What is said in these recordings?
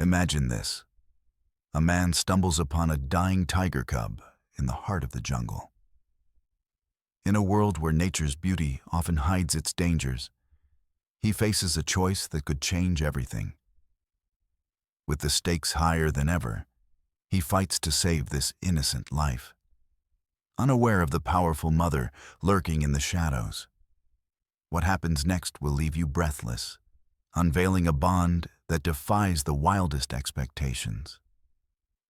Imagine this. A man stumbles upon a dying tiger cub in the heart of the jungle. In a world where nature's beauty often hides its dangers, he faces a choice that could change everything. With the stakes higher than ever, he fights to save this innocent life, unaware of the powerful mother lurking in the shadows. What happens next will leave you breathless, unveiling a bond that defies the wildest expectations.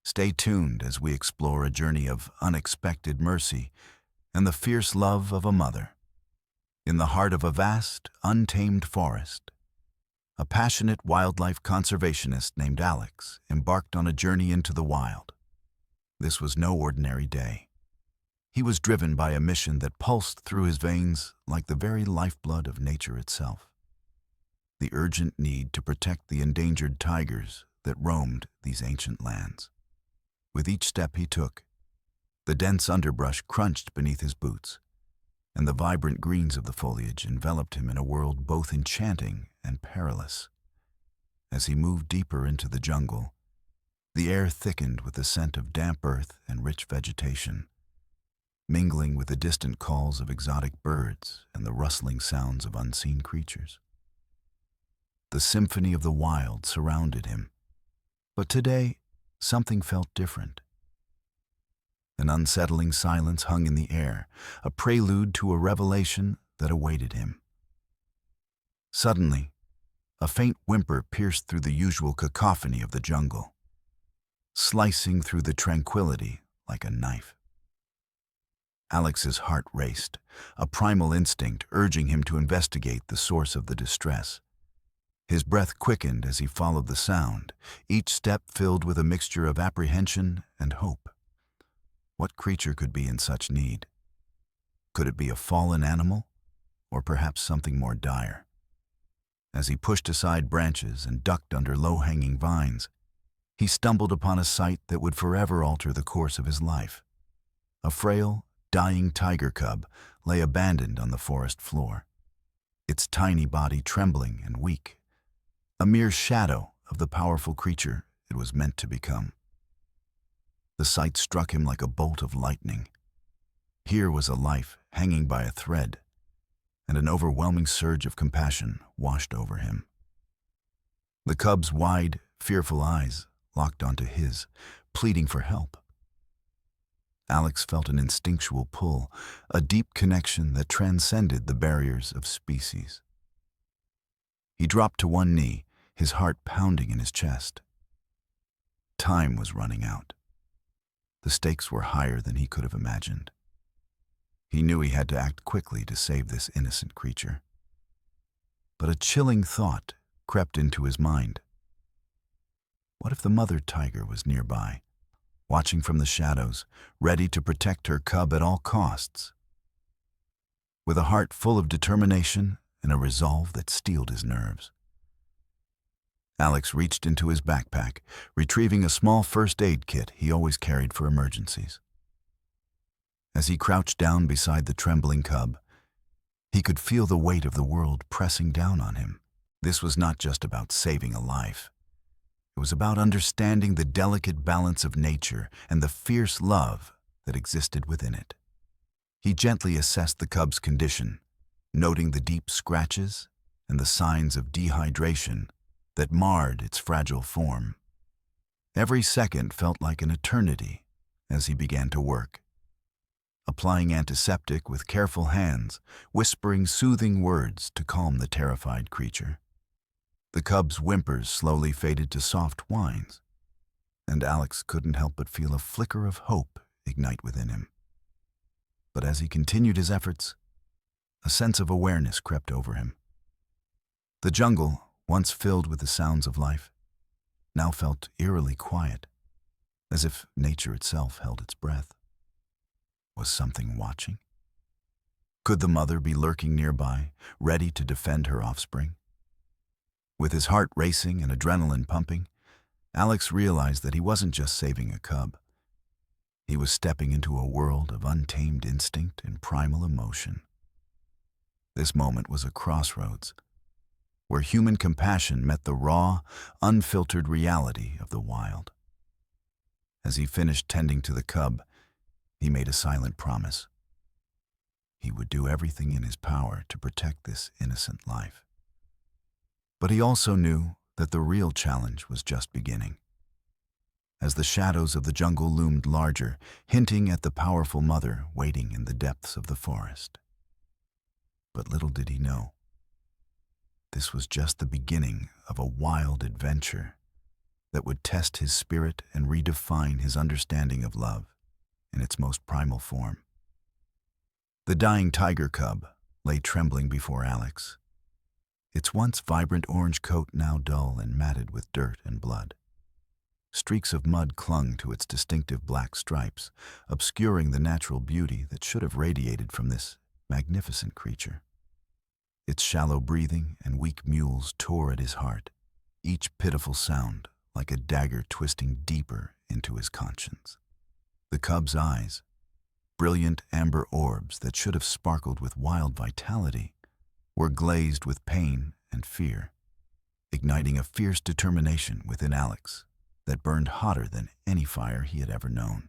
Stay tuned as we explore a journey of unexpected mercy and the fierce love of a mother. In the heart of a vast, untamed forest, a passionate wildlife conservationist named Alex embarked on a journey into the wild. This was no ordinary day. He was driven by a mission that pulsed through his veins like the very lifeblood of nature itself. The urgent need to protect the endangered tigers that roamed these ancient lands. With each step he took, the dense underbrush crunched beneath his boots, and the vibrant greens of the foliage enveloped him in a world both enchanting and perilous. As he moved deeper into the jungle, the air thickened with the scent of damp earth and rich vegetation, mingling with the distant calls of exotic birds and the rustling sounds of unseen creatures. The symphony of the wild surrounded him, but today something felt different. An unsettling silence hung in the air, a prelude to a revelation that awaited him. Suddenly, a faint whimper pierced through the usual cacophony of the jungle, slicing through the tranquility like a knife. Alex's heart raced, a primal instinct urging him to investigate the source of the distress. His breath quickened as he followed the sound, each step filled with a mixture of apprehension and hope. What creature could be in such need? Could it be a fallen animal, or perhaps something more dire? As he pushed aside branches and ducked under low-hanging vines, he stumbled upon a sight that would forever alter the course of his life. A frail, dying tiger cub lay abandoned on the forest floor, its tiny body trembling and weak, a mere shadow of the powerful creature it was meant to become. The sight struck him like a bolt of lightning. Here was a life hanging by a thread, and an overwhelming surge of compassion washed over him. The cub's wide, fearful eyes locked onto his, pleading for help. Alex felt an instinctual pull, a deep connection that transcended the barriers of species. He dropped to one knee, his heart pounding in his chest. Time was running out. The stakes were higher than he could have imagined. He knew he had to act quickly to save this innocent creature. But a chilling thought crept into his mind. What if the mother tiger was nearby, watching from the shadows, ready to protect her cub at all costs? With a heart full of determination and a resolve that steeled his nerves, Alex reached into his backpack, retrieving a small first aid kit he always carried for emergencies. As he crouched down beside the trembling cub, he could feel the weight of the world pressing down on him. This was not just about saving a life. It was about understanding the delicate balance of nature and the fierce love that existed within it. He gently assessed the cub's condition, noting the deep scratches and the signs of dehydration that marred its fragile form. Every second felt like an eternity as he began to work, applying antiseptic with careful hands, whispering soothing words to calm the terrified creature. The cub's whimpers slowly faded to soft whines, and Alex couldn't help but feel a flicker of hope ignite within him. But as he continued his efforts, a sense of awareness crept over him. The jungle, once filled with the sounds of life, now felt eerily quiet, as if nature itself held its breath. Was something watching? Could the mother be lurking nearby, ready to defend her offspring? With his heart racing and adrenaline pumping, Alex realized that he wasn't just saving a cub. He was stepping into a world of untamed instinct and primal emotion. This moment was a crossroads, where human compassion met the raw, unfiltered reality of the wild. As he finished tending to the cub, he made a silent promise. He would do everything in his power to protect this innocent life. But he also knew that the real challenge was just beginning. As the shadows of the jungle loomed larger, hinting at the powerful mother waiting in the depths of the forest. But little did he know, this was just the beginning of a wild adventure that would test his spirit and redefine his understanding of love in its most primal form. The dying tiger cub lay trembling before Alex, its once vibrant orange coat now dull and matted with dirt and blood. Streaks of mud clung to its distinctive black stripes, obscuring the natural beauty that should have radiated from this magnificent creature. Its shallow breathing and weak mewls tore at his heart, each pitiful sound like a dagger twisting deeper into his conscience. The cub's eyes, brilliant amber orbs that should have sparkled with wild vitality, were glazed with pain and fear, igniting a fierce determination within Alex that burned hotter than any fire he had ever known.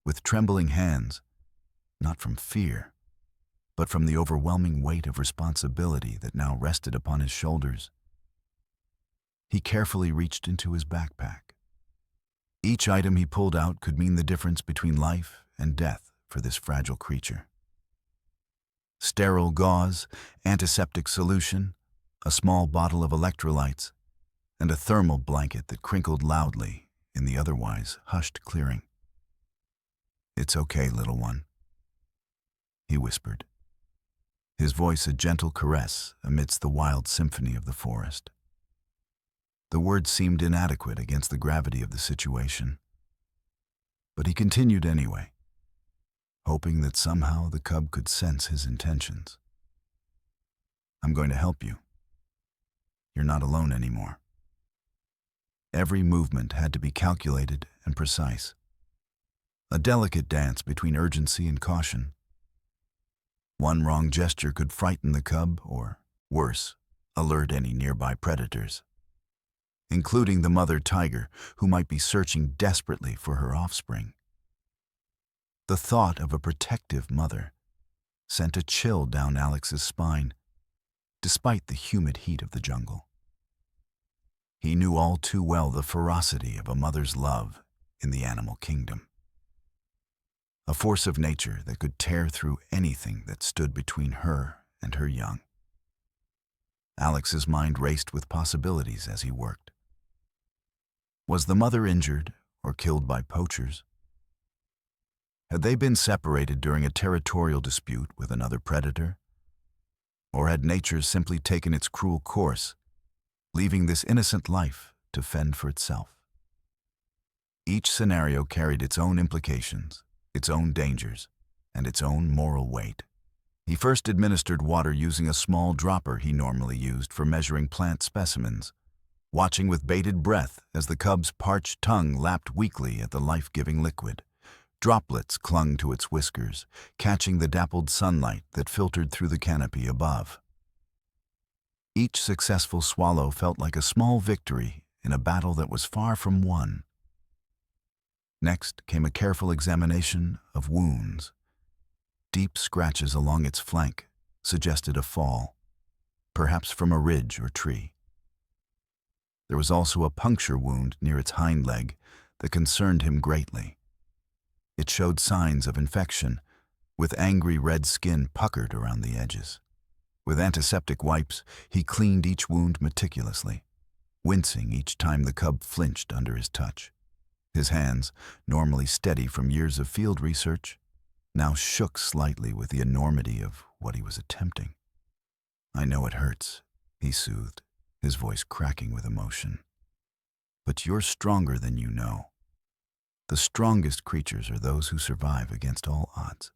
With trembling hands, not from fear, but from the overwhelming weight of responsibility that now rested upon his shoulders, he carefully reached into his backpack. Each item he pulled out could mean the difference between life and death for this fragile creature. Sterile gauze, antiseptic solution, a small bottle of electrolytes, and a thermal blanket that crinkled loudly in the otherwise hushed clearing. "It's okay, little one," he whispered, his voice a gentle caress amidst the wild symphony of the forest. The words seemed inadequate against the gravity of the situation, but he continued anyway, hoping that somehow the cub could sense his intentions. "I'm going to help you. You're not alone anymore." Every movement had to be calculated and precise, a delicate dance between urgency and caution. One wrong gesture could frighten the cub or, worse, alert any nearby predators, including the mother tiger who might be searching desperately for her offspring. The thought of a protective mother sent a chill down Alex's spine, despite the humid heat of the jungle. He knew all too well the ferocity of a mother's love in the animal kingdom, a force of nature that could tear through anything that stood between her and her young. Alex's mind raced with possibilities as he worked. Was the mother injured or killed by poachers? Had they been separated during a territorial dispute with another predator? Or had nature simply taken its cruel course, leaving this innocent life to fend for itself? Each scenario carried its own implications, its own dangers, and its own moral weight. He first administered water using a small dropper he normally used for measuring plant specimens, watching with bated breath as the cub's parched tongue lapped weakly at the life-giving liquid. Droplets clung to its whiskers, catching the dappled sunlight that filtered through the canopy above. Each successful swallow felt like a small victory in a battle that was far from won. Next came a careful examination of wounds. Deep scratches along its flank suggested a fall, perhaps from a ridge or tree. There was also a puncture wound near its hind leg that concerned him greatly. It showed signs of infection, with angry red skin puckered around the edges. With antiseptic wipes, he cleaned each wound meticulously, wincing each time the cub flinched under his touch. His hands, normally steady from years of field research, now shook slightly with the enormity of what he was attempting. "I know it hurts," he soothed, his voice cracking with emotion. "But you're stronger than you know. The strongest creatures are those who survive against all odds.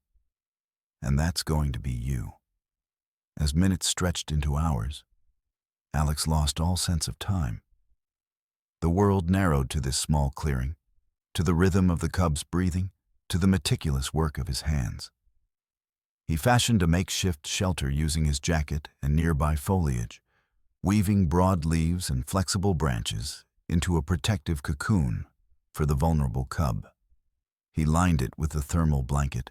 And that's going to be you." As minutes stretched into hours, Alex lost all sense of time. The world narrowed to this small clearing, to the rhythm of the cub's breathing, to the meticulous work of his hands. He fashioned a makeshift shelter using his jacket and nearby foliage, weaving broad leaves and flexible branches into a protective cocoon for the vulnerable cub. He lined it with a thermal blanket,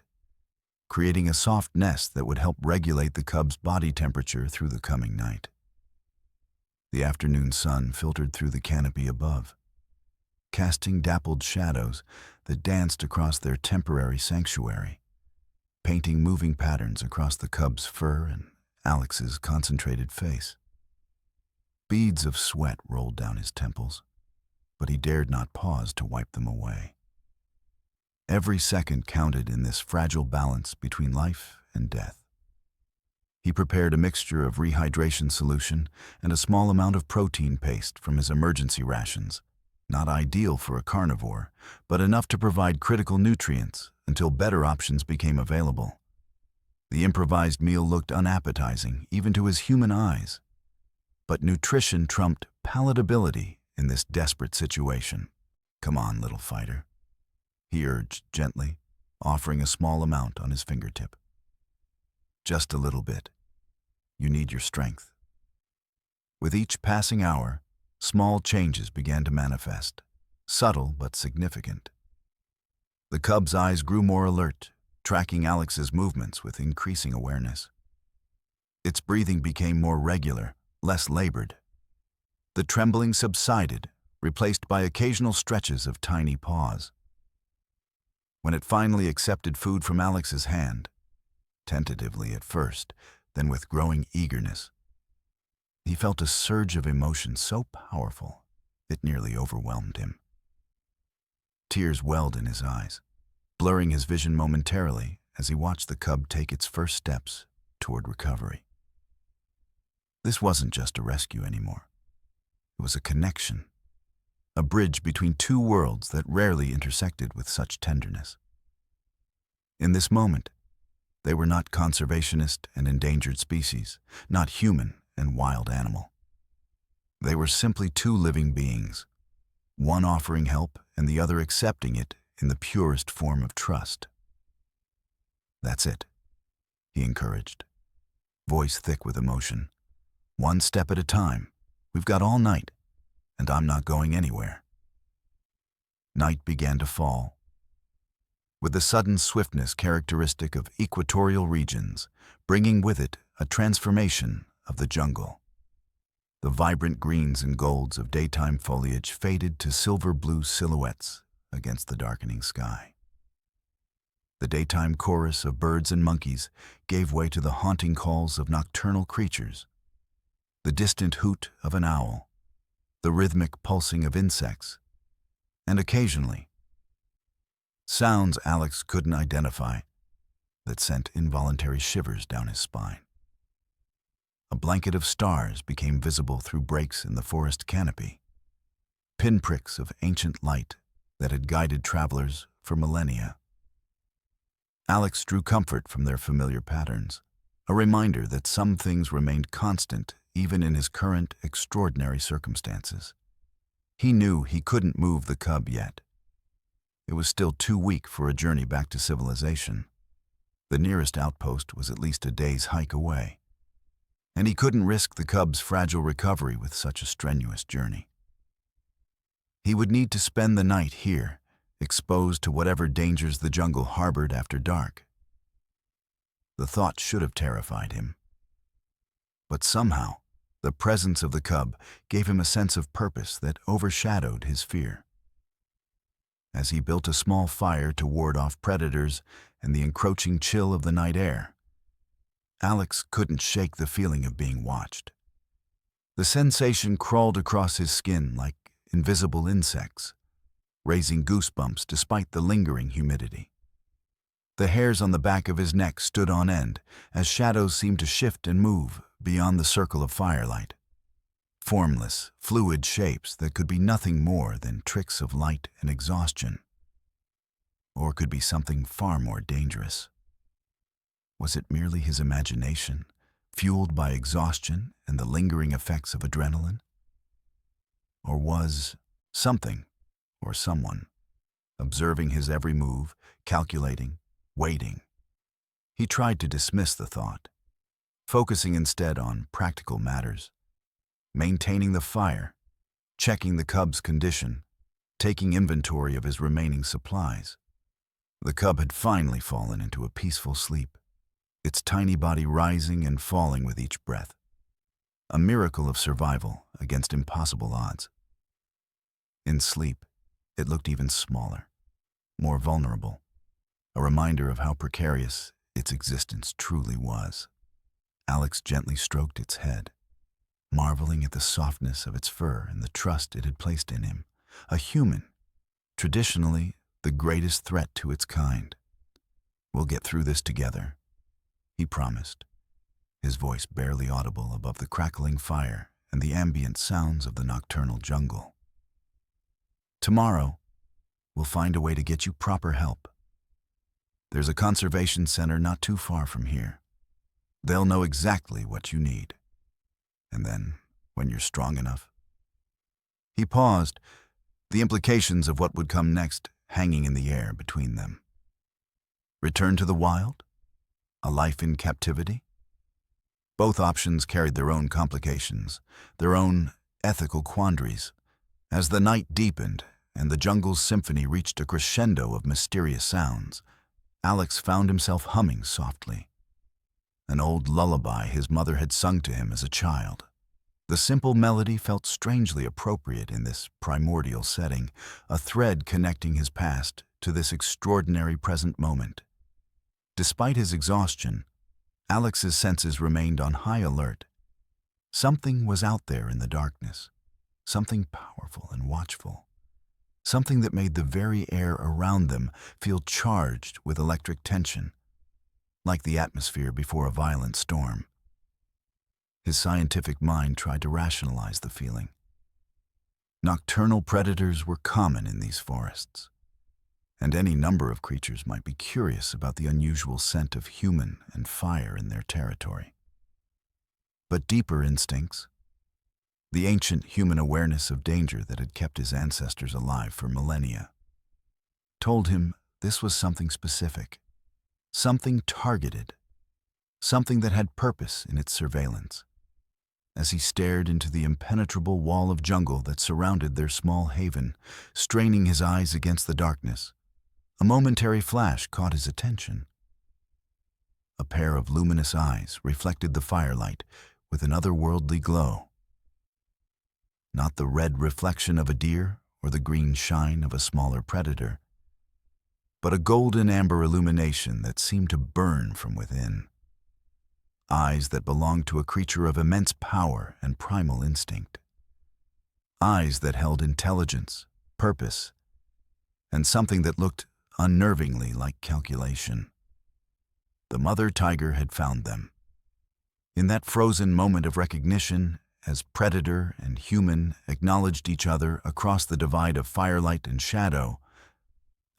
creating a soft nest that would help regulate the cub's body temperature through the coming night. The afternoon sun filtered through the canopy above, casting dappled shadows that danced across their temporary sanctuary, painting moving patterns across the cub's fur and Alex's concentrated face. Beads of sweat rolled down his temples, but he dared not pause to wipe them away. Every second counted in this fragile balance between life and death. He prepared a mixture of rehydration solution and a small amount of protein paste from his emergency rations, not ideal for a carnivore, but enough to provide critical nutrients until better options became available. The improvised meal looked unappetizing, even to his human eyes. But nutrition trumped palatability in this desperate situation. "Come on, little fighter," he urged gently, offering a small amount on his fingertip. "Just a little bit. You need your strength." With each passing hour, small changes began to manifest, subtle but significant. The cub's eyes grew more alert, tracking Alex's movements with increasing awareness. Its breathing became more regular, less labored. The trembling subsided, replaced by occasional stretches of tiny paws. When it finally accepted food from Alex's hand, tentatively at first, then with growing eagerness, he felt a surge of emotion so powerful it nearly overwhelmed him. Tears welled in his eyes, blurring his vision momentarily as he watched the cub take its first steps toward recovery. This wasn't just a rescue anymore. It was a connection, a bridge between two worlds that rarely intersected with such tenderness. In this moment, they were not conservationist and endangered species, not human and wild animal. They were simply two living beings, one offering help and the other accepting it in the purest form of trust. "That's it," he encouraged, voice thick with emotion. "One step at a time. We've got all night, and I'm not going anywhere." Night began to fall, with the sudden swiftness characteristic of equatorial regions, bringing with it a transformation of the jungle. The vibrant greens and golds of daytime foliage faded to silver-blue silhouettes against the darkening sky. The daytime chorus of birds and monkeys gave way to the haunting calls of nocturnal creatures, the distant hoot of an owl, the rhythmic pulsing of insects, and occasionally, sounds Alex couldn't identify that sent involuntary shivers down his spine. A blanket of stars became visible through breaks in the forest canopy, pinpricks of ancient light that had guided travelers for millennia. Alex drew comfort from their familiar patterns, a reminder that some things remained constant even in his current extraordinary circumstances. He knew he couldn't move the cub yet. It was still too weak for a journey back to civilization. The nearest outpost was at least a day's hike away, and he couldn't risk the cub's fragile recovery with such a strenuous journey. He would need to spend the night here, exposed to whatever dangers the jungle harbored after dark. The thought should have terrified him. But somehow, the presence of the cub gave him a sense of purpose that overshadowed his fear. As he built a small fire to ward off predators and the encroaching chill of the night air, Alex couldn't shake the feeling of being watched. The sensation crawled across his skin like invisible insects, raising goosebumps despite the lingering humidity. The hairs on the back of his neck stood on end as shadows seemed to shift and move beyond the circle of firelight. Formless, fluid shapes that could be nothing more than tricks of light and exhaustion, or could be something far more dangerous. Was it merely his imagination, fueled by exhaustion and the lingering effects of adrenaline? Or was something, or someone, observing his every move, calculating, waiting? He tried to dismiss the thought, focusing instead on practical matters. maintaining the fire, checking the cub's condition, taking inventory of his remaining supplies. The cub had finally fallen into a peaceful sleep, its tiny body rising and falling with each breath. A miracle of survival against impossible odds. In sleep, it looked even smaller, more vulnerable, a reminder of how precarious its existence truly was. Alex gently stroked its head, marveling at the softness of its fur and the trust it had placed in him, a human, traditionally the greatest threat to its kind. "We'll get through this together," he promised, his voice barely audible above the crackling fire and the ambient sounds of the nocturnal jungle. "Tomorrow, we'll find a way to get you proper help. There's a conservation center not too far from here. They'll know exactly what you need. And then, when you're strong enough..." He paused, the implications of what would come next hanging in the air between them. Return to the wild? A life in captivity? Both options carried their own complications, their own ethical quandaries. As the night deepened and the jungle's symphony reached a crescendo of mysterious sounds, Alex found himself humming softly. An old lullaby his mother had sung to him as a child. The simple melody felt strangely appropriate in this primordial setting, a thread connecting his past to this extraordinary present moment. Despite his exhaustion, Alex's senses remained on high alert. Something was out there in the darkness, something powerful and watchful, something that made the very air around them feel charged with electric tension, like the atmosphere before a violent storm. His scientific mind tried to rationalize the feeling. Nocturnal predators were common in these forests, and any number of creatures might be curious about the unusual scent of human and fire in their territory. But deeper instincts, the ancient human awareness of danger that had kept his ancestors alive for millennia, told him this was something specific, something targeted, something that had purpose in its surveillance. As he stared into the impenetrable wall of jungle that surrounded their small haven, straining his eyes against the darkness, a momentary flash caught his attention. A pair of luminous eyes reflected the firelight with an otherworldly glow. Not the red reflection of a deer or the green shine of a smaller predator, but a golden amber illumination that seemed to burn from within. Eyes that belonged to a creature of immense power and primal instinct. Eyes that held intelligence, purpose, and something that looked unnervingly like calculation. The mother tiger had found them. In that frozen moment of recognition, as predator and human acknowledged each other across the divide of firelight and shadow,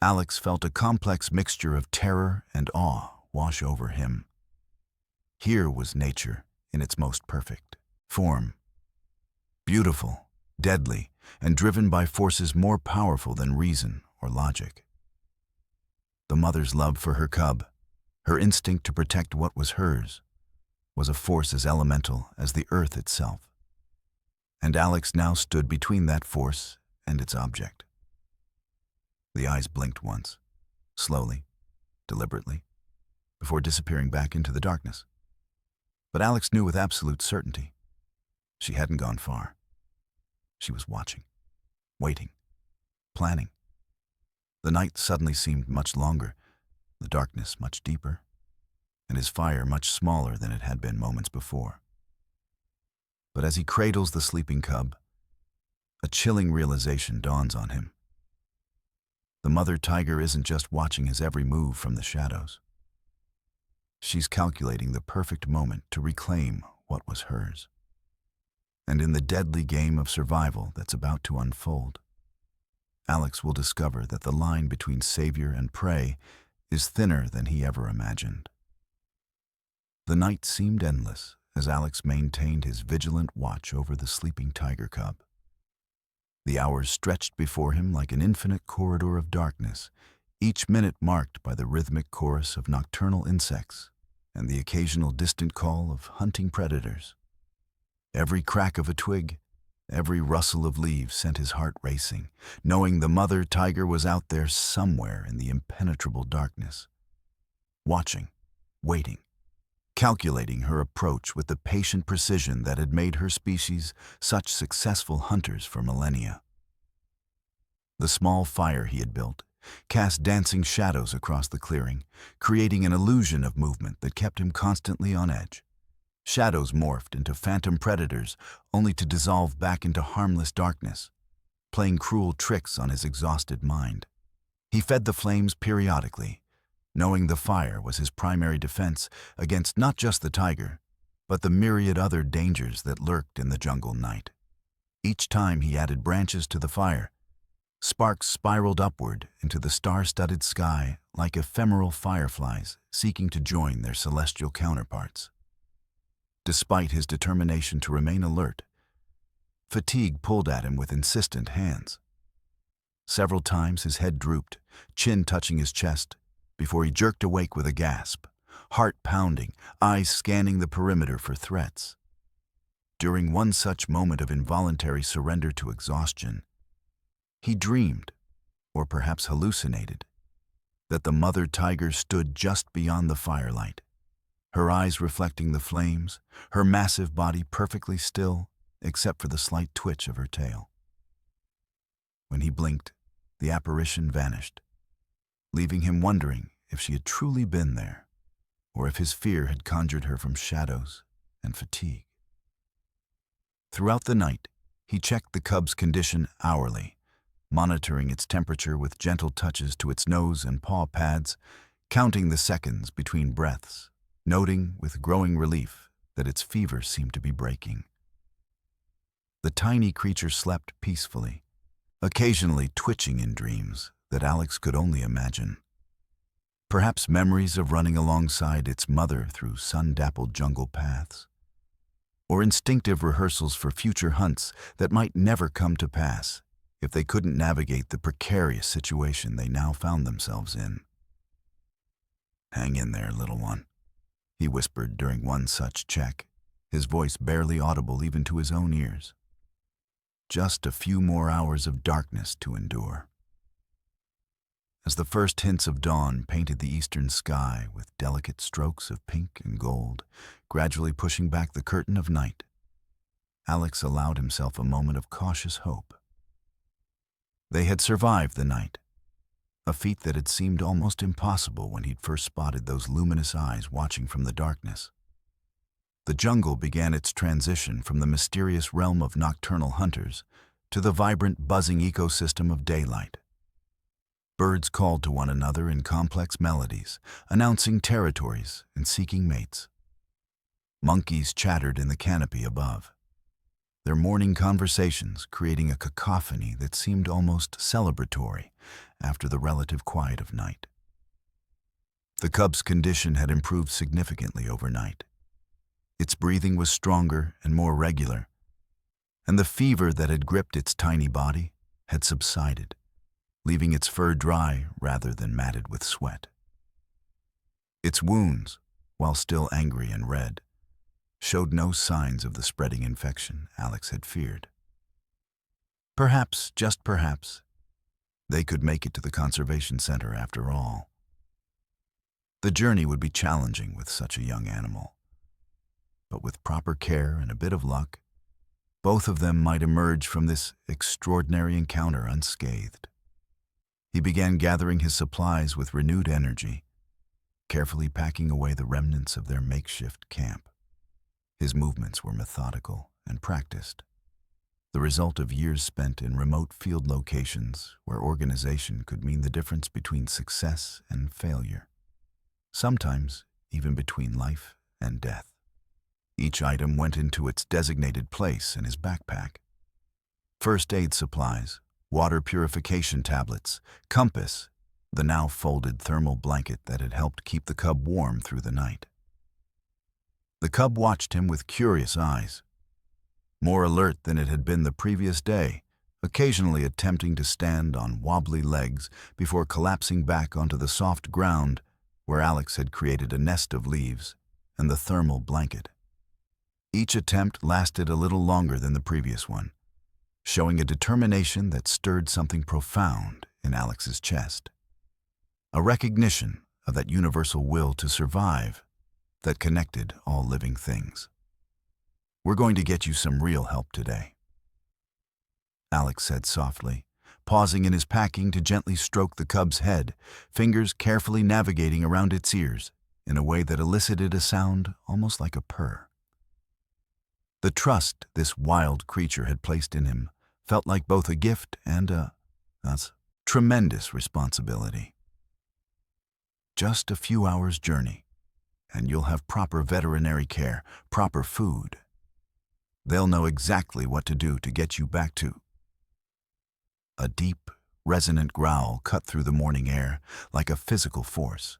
Alex felt a complex mixture of terror and awe wash over him. Here was nature in its most perfect form. Beautiful, deadly, and driven by forces more powerful than reason or logic. The mother's love for her cub, her instinct to protect what was hers, was a force as elemental as the earth itself. And Alex now stood between that force and its object. The eyes blinked once, slowly, deliberately, before disappearing back into the darkness. But Alex knew with absolute certainty she hadn't gone far. She was watching, waiting, planning. The night suddenly seemed much longer, the darkness much deeper, and his fire much smaller than it had been moments before. But as he cradles the sleeping cub, a chilling realization dawns on him. The mother tiger isn't just watching his every move from the shadows. She's calculating the perfect moment to reclaim what was hers. And in the deadly game of survival that's about to unfold, Alex will discover that the line between savior and prey is thinner than he ever imagined. The night seemed endless as Alex maintained his vigilant watch over the sleeping tiger cub. The hours stretched before him like an infinite corridor of darkness, each minute marked by the rhythmic chorus of nocturnal insects and the occasional distant call of hunting predators. Every crack of a twig, every rustle of leaves sent his heart racing, knowing the mother tiger was out there somewhere in the impenetrable darkness, watching, waiting, calculating her approach with the patient precision that had made her species such successful hunters for millennia. The small fire he had built cast dancing shadows across the clearing, creating an illusion of movement that kept him constantly on edge. Shadows morphed into phantom predators, only to dissolve back into harmless darkness, playing cruel tricks on his exhausted mind. He fed the flames periodically, knowing the fire was his primary defense against not just the tiger, but the myriad other dangers that lurked in the jungle night. Each time he added branches to the fire, sparks spiraled upward into the star-studded sky like ephemeral fireflies seeking to join their celestial counterparts. Despite his determination to remain alert, fatigue pulled at him with insistent hands. Several times his head drooped, chin touching his chest, before he jerked awake with a gasp, heart pounding, eyes scanning the perimeter for threats. During one such moment of involuntary surrender to exhaustion, he dreamed, or perhaps hallucinated, that the mother tiger stood just beyond the firelight, her eyes reflecting the flames, her massive body perfectly still except for the slight twitch of her tail. When he blinked, the apparition vanished, leaving him wondering if she had truly been there, or if his fear had conjured her from shadows and fatigue. Throughout the night, he checked the cub's condition hourly, monitoring its temperature with gentle touches to its nose and paw pads, counting the seconds between breaths, noting with growing relief that its fever seemed to be breaking. The tiny creature slept peacefully, occasionally twitching in dreams that Alex could only imagine. Perhaps memories of running alongside its mother through sun-dappled jungle paths, or instinctive rehearsals for future hunts that might never come to pass if they couldn't navigate the precarious situation they now found themselves in. "Hang in there, little one," he whispered during one such check, his voice barely audible even to his own ears. Just a few more hours of darkness to endure. As the first hints of dawn painted the eastern sky with delicate strokes of pink and gold, gradually pushing back the curtain of night, Alex allowed himself a moment of cautious hope. They had survived the night, a feat that had seemed almost impossible when he'd first spotted those luminous eyes watching from the darkness. The jungle began its transition from the mysterious realm of nocturnal hunters to the vibrant, buzzing ecosystem of daylight. Birds called to one another in complex melodies, announcing territories and seeking mates. Monkeys chattered in the canopy above, their morning conversations creating a cacophony that seemed almost celebratory after the relative quiet of night. The cub's condition had improved significantly overnight. Its breathing was stronger and more regular, and the fever that had gripped its tiny body had subsided, leaving its fur dry rather than matted with sweat. Its wounds, while still angry and red, showed no signs of the spreading infection Alex had feared. Perhaps, just perhaps, they could make it to the conservation center after all. The journey would be challenging with such a young animal, but with proper care and a bit of luck, both of them might emerge from this extraordinary encounter unscathed. He began gathering his supplies with renewed energy, carefully packing away the remnants of their makeshift camp. His movements were methodical and practiced, the result of years spent in remote field locations where organization could mean the difference between success and failure, sometimes even between life and death. Each item went into its designated place in his backpack. First aid supplies, water purification tablets, compass, the now folded thermal blanket that had helped keep the cub warm through the night. The cub watched him with curious eyes, more alert than it had been the previous day, occasionally attempting to stand on wobbly legs before collapsing back onto the soft ground where Alex had created a nest of leaves and the thermal blanket. Each attempt lasted a little longer than the previous one, showing a determination that stirred something profound in Alex's chest. A recognition of that universal will to survive that connected all living things. "We're going to get you some real help today," Alex said softly, pausing in his packing to gently stroke the cub's head, fingers carefully navigating around its ears in a way that elicited a sound almost like a purr. The trust this wild creature had placed in him felt like both a gift and a tremendous responsibility. "Just a few hours' journey, and you'll have proper veterinary care, proper food. They'll know exactly what to do to get you back to—" A deep, resonant growl cut through the morning air like a physical force,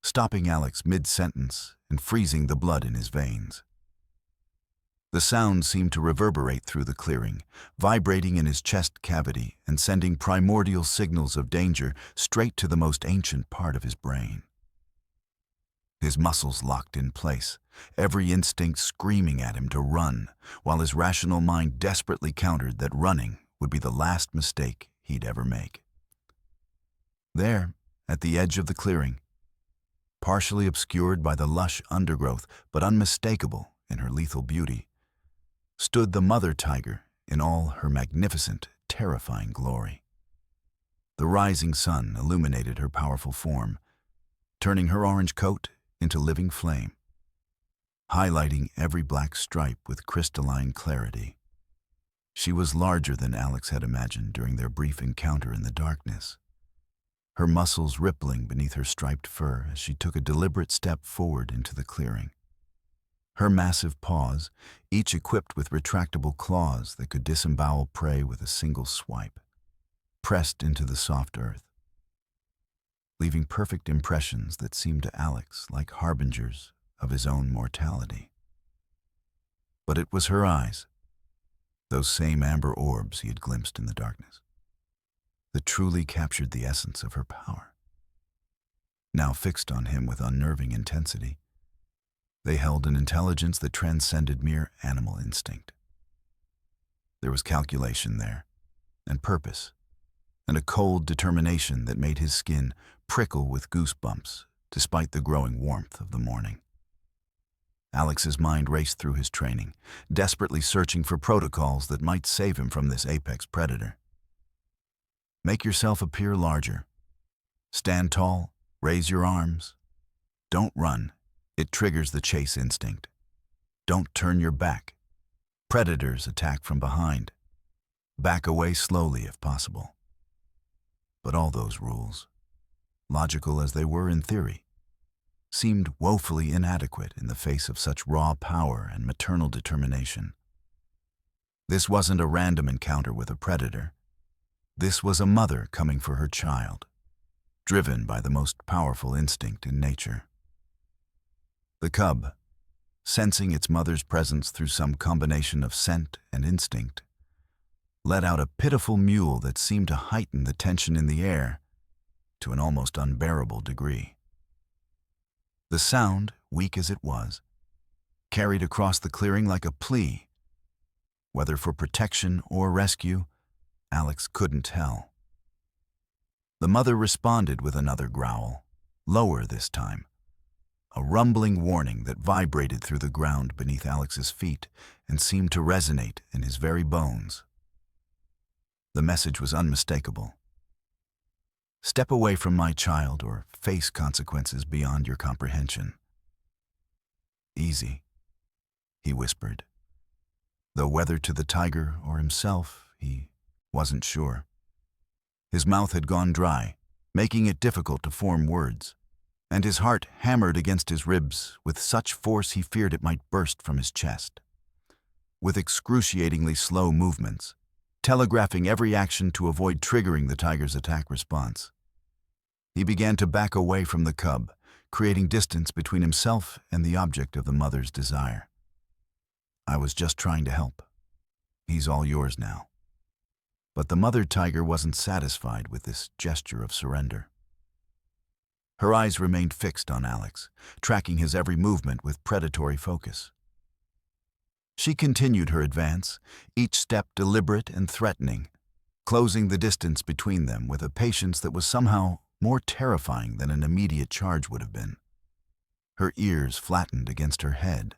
stopping Alex mid-sentence and freezing the blood in his veins. The sound seemed to reverberate through the clearing, vibrating in his chest cavity and sending primordial signals of danger straight to the most ancient part of his brain. His muscles locked in place, every instinct screaming at him to run, while his rational mind desperately countered that running would be the last mistake he'd ever make. There, at the edge of the clearing, partially obscured by the lush undergrowth but unmistakable in her lethal beauty, stood the mother tiger in all her magnificent, terrifying glory. The rising sun illuminated her powerful form, turning her orange coat into living flame, highlighting every black stripe with crystalline clarity. She was larger than Alex had imagined during their brief encounter in the darkness, her muscles rippling beneath her striped fur as she took a deliberate step forward into the clearing. Her massive paws, each equipped with retractable claws that could disembowel prey with a single swipe, pressed into the soft earth, leaving perfect impressions that seemed to Alex like harbingers of his own mortality. But it was her eyes, those same amber orbs he had glimpsed in the darkness, that truly captured the essence of her power. Now fixed on him with unnerving intensity, they held an intelligence that transcended mere animal instinct. There was calculation there, and purpose, and a cold determination that made his skin prickle with goosebumps despite the growing warmth of the morning. Alex's mind raced through his training, desperately searching for protocols that might save him from this apex predator. Make yourself appear larger. Stand tall, raise your arms. Don't run. It triggers the chase instinct. Don't turn your back. Predators attack from behind. Back away slowly if possible. But all those rules, logical as they were in theory, seemed woefully inadequate in the face of such raw power and maternal determination. This wasn't a random encounter with a predator. This was a mother coming for her child, driven by the most powerful instinct in nature. The cub, sensing its mother's presence through some combination of scent and instinct, let out a pitiful mewl that seemed to heighten the tension in the air to an almost unbearable degree. The sound, weak as it was, carried across the clearing like a plea. Whether for protection or rescue, Alex couldn't tell. The mother responded with another growl, lower this time, a rumbling warning that vibrated through the ground beneath Alex's feet and seemed to resonate in his very bones. The message was unmistakable. Step away from my child or face consequences beyond your comprehension. Easy, he whispered, though whether to the tiger or himself, he wasn't sure. His mouth had gone dry, making it difficult to form words, and his heart hammered against his ribs with such force he feared it might burst from his chest. With excruciatingly slow movements, telegraphing every action to avoid triggering the tiger's attack response, he began to back away from the cub, creating distance between himself and the object of the mother's desire. I was just trying to help. He's all yours now. But the mother tiger wasn't satisfied with this gesture of surrender. Her eyes remained fixed on Alex, tracking his every movement with predatory focus. She continued her advance, each step deliberate and threatening, closing the distance between them with a patience that was somehow more terrifying than an immediate charge would have been. Her ears flattened against her head,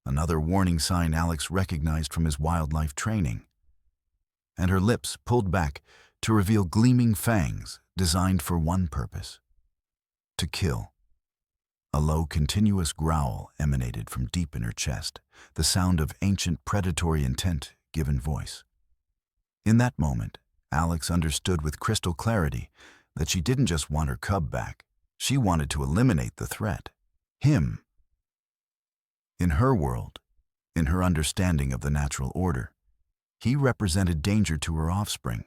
another warning sign Alex recognized from his wildlife training, and her lips pulled back to reveal gleaming fangs designed for one purpose: to kill. A low, continuous growl emanated from deep in her chest, the sound of ancient predatory intent given voice. In that moment, Alex understood with crystal clarity that she didn't just want her cub back, she wanted to eliminate the threat. Him. In her world, in her understanding of the natural order, he represented danger to her offspring,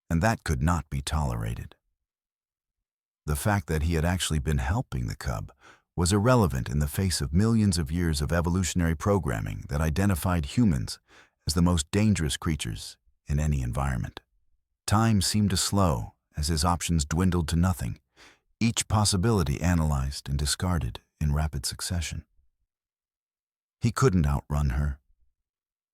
and that could not be tolerated. The fact that he had actually been helping the cub was irrelevant in the face of millions of years of evolutionary programming that identified humans as the most dangerous creatures in any environment. Time seemed to slow as his options dwindled to nothing, each possibility analyzed and discarded in rapid succession. He couldn't outrun her.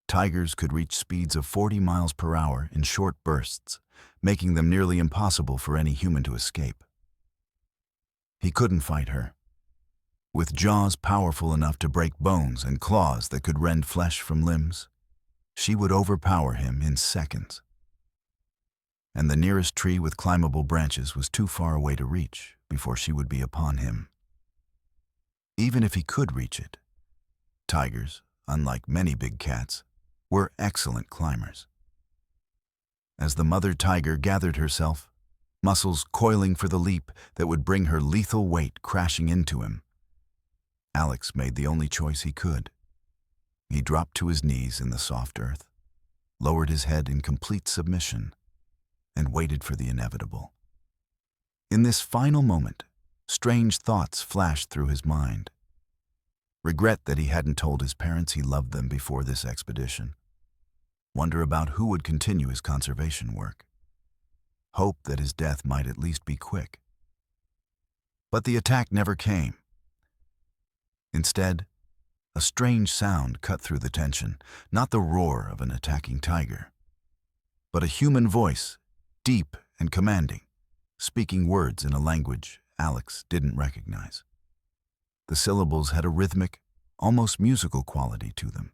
Tigers could reach speeds of 40 miles per hour in short bursts, making them nearly impossible for any human to escape. He couldn't fight her. With jaws powerful enough to break bones and claws that could rend flesh from limbs, she would overpower him in seconds. And the nearest tree with climbable branches was too far away to reach before she would be upon him. Even if he could reach it, tigers, unlike many big cats, were excellent climbers. As the mother tiger gathered herself, muscles coiling for the leap that would bring her lethal weight crashing into him, Alex made the only choice he could. He dropped to his knees in the soft earth, lowered his head in complete submission, and waited for the inevitable. In this final moment, strange thoughts flashed through his mind. Regret that he hadn't told his parents he loved them before this expedition. Wonder about who would continue his conservation work. Hope that his death might at least be quick. But the attack never came. Instead, a strange sound cut through the tension, not the roar of an attacking tiger, but a human voice, deep and commanding, speaking words in a language Alex didn't recognize. The syllables had a rhythmic, almost musical quality to them,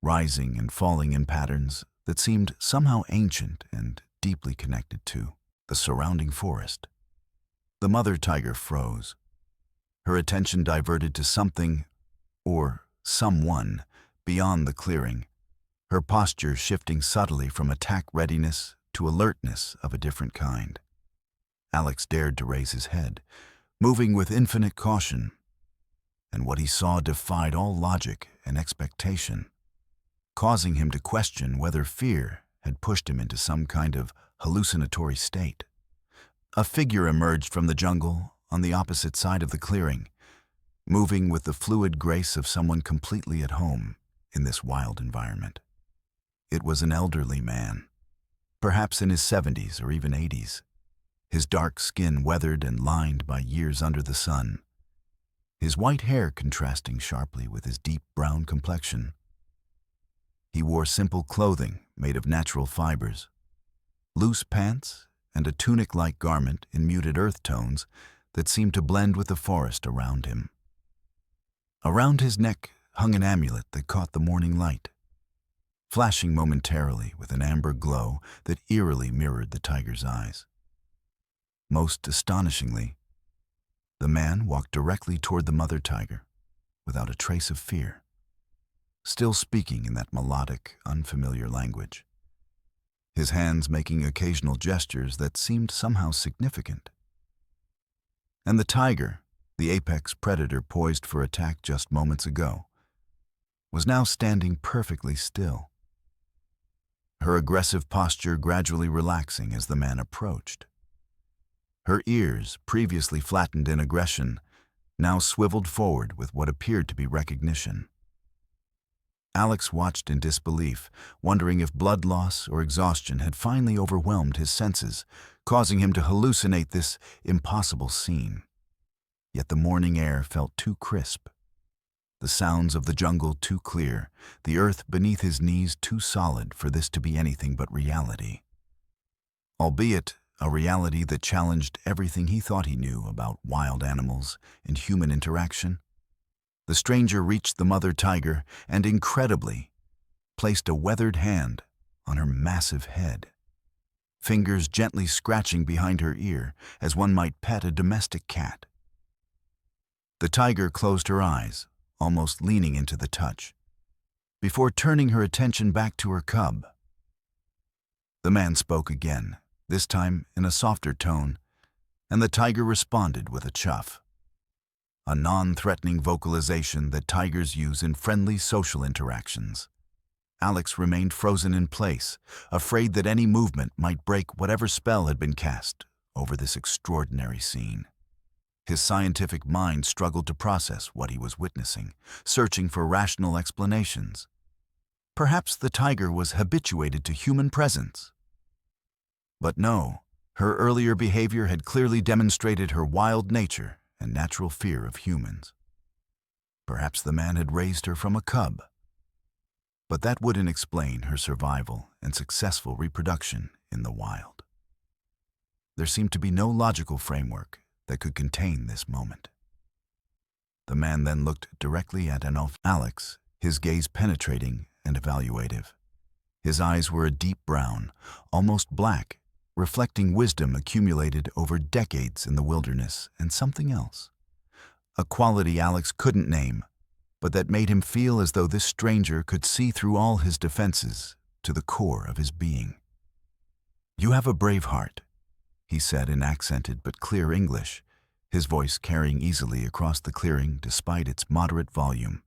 rising and falling in patterns that seemed somehow ancient and deeply connected to the surrounding forest. The mother tiger froze, her attention diverted to something, or someone, beyond the clearing, her posture shifting subtly from attack readiness to alertness of a different kind. Alex dared to raise his head, moving with infinite caution, and what he saw defied all logic and expectation, causing him to question whether fear had pushed him into some kind of hallucinatory state. A figure emerged from the jungle on the opposite side of the clearing, moving with the fluid grace of someone completely at home in this wild environment. It was an elderly man, perhaps in his 70s or even 80s, his dark skin weathered and lined by years under the sun, his white hair contrasting sharply with his deep brown complexion. He wore simple clothing made of natural fibers, loose pants and a tunic-like garment in muted earth tones that seemed to blend with the forest around him. Around his neck hung an amulet that caught the morning light, flashing momentarily with an amber glow that eerily mirrored the tiger's eyes. Most astonishingly, the man walked directly toward the mother tiger without a trace of fear, still speaking in that melodic, unfamiliar language, his hands making occasional gestures that seemed somehow significant. And the tiger, the apex predator poised for attack just moments ago, was now standing perfectly still, her aggressive posture gradually relaxing as the man approached. Her ears, previously flattened in aggression, now swiveled forward with what appeared to be recognition. Alex watched in disbelief, wondering if blood loss or exhaustion had finally overwhelmed his senses, causing him to hallucinate this impossible scene. Yet the morning air felt too crisp, the sounds of the jungle too clear, the earth beneath his knees too solid for this to be anything but reality. Albeit a reality that challenged everything he thought he knew about wild animals and human interaction. The stranger reached the mother tiger and, incredibly, placed a weathered hand on her massive head, fingers gently scratching behind her ear as one might pet a domestic cat. The tiger closed her eyes, almost leaning into the touch, before turning her attention back to her cub. The man spoke again, this time in a softer tone, and the tiger responded with a chuff, a non-threatening vocalization that tigers use in friendly social interactions. Alex remained frozen in place, afraid that any movement might break whatever spell had been cast over this extraordinary scene. His scientific mind struggled to process what he was witnessing, searching for rational explanations. Perhaps the tiger was habituated to human presence. But no, her earlier behavior had clearly demonstrated her wild nature and natural fear of humans. Perhaps the man had raised her from a cub. But that wouldn't explain her survival and successful reproduction in the wild. There seemed to be no logical framework that could contain this moment. The man then looked directly at Alex, his gaze penetrating and evaluative. His eyes were a deep brown, almost black, reflecting wisdom accumulated over decades in the wilderness and something else. A quality Alex couldn't name, but that made him feel as though this stranger could see through all his defenses to the core of his being. "You have a brave heart," he said in accented but clear English, his voice carrying easily across the clearing despite its moderate volume.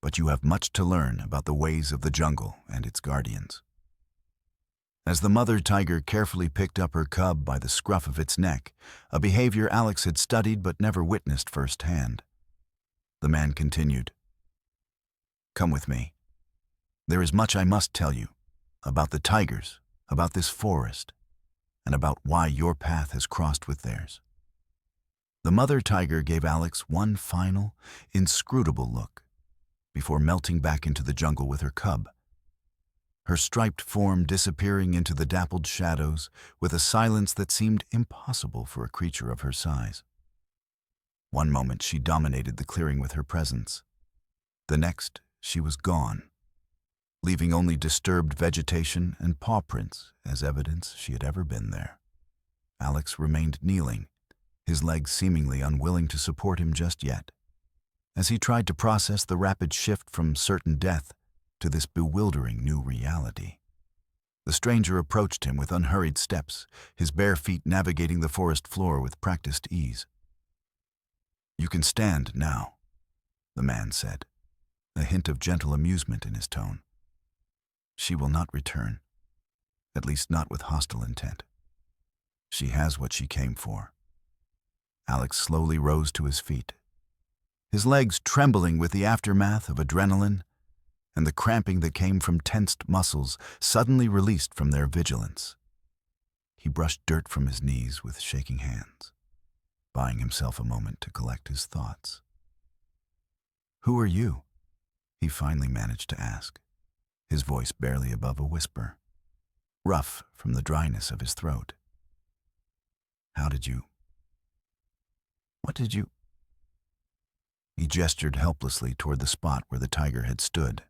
"But you have much to learn about the ways of the jungle and its guardians." As the mother tiger carefully picked up her cub by the scruff of its neck, a behavior Alex had studied but never witnessed firsthand, the man continued, "Come with me. There is much I must tell you about the tigers, about this forest, and about why your path has crossed with theirs." The mother tiger gave Alex one final, inscrutable look before melting back into the jungle with her cub, her striped form disappearing into the dappled shadows with a silence that seemed impossible for a creature of her size. One moment she dominated the clearing with her presence. The next, she was gone, leaving only disturbed vegetation and paw prints as evidence she had ever been there. Alex remained kneeling, his legs seemingly unwilling to support him just yet, as he tried to process the rapid shift from certain death to this bewildering new reality. The stranger approached him with unhurried steps, his bare feet navigating the forest floor with practiced ease. "You can stand now," the man said, a hint of gentle amusement in his tone. "She will not return, at least not with hostile intent. She has what she came for." Alex slowly rose to his feet, his legs trembling with the aftermath of adrenaline and the cramping that came from tensed muscles suddenly released from their vigilance. He brushed dirt from his knees with shaking hands, buying himself a moment to collect his thoughts. "Who are you?" he finally managed to ask, his voice barely above a whisper, rough from the dryness of his throat. What did you... He gestured helplessly toward the spot where the tiger had stood,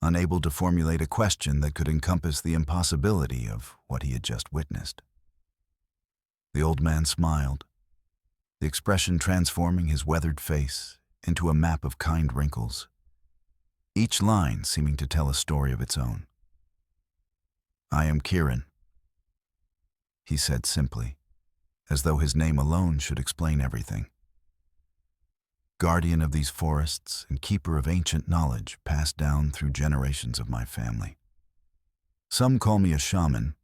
unable to formulate a question that could encompass the impossibility of what he had just witnessed. The old man smiled, the expression transforming his weathered face into a map of kind wrinkles, each line seeming to tell a story of its own. "I am Kieran," he said simply, as though his name alone should explain everything. "Guardian of these forests and keeper of ancient knowledge passed down through generations of my family. Some call me a shaman,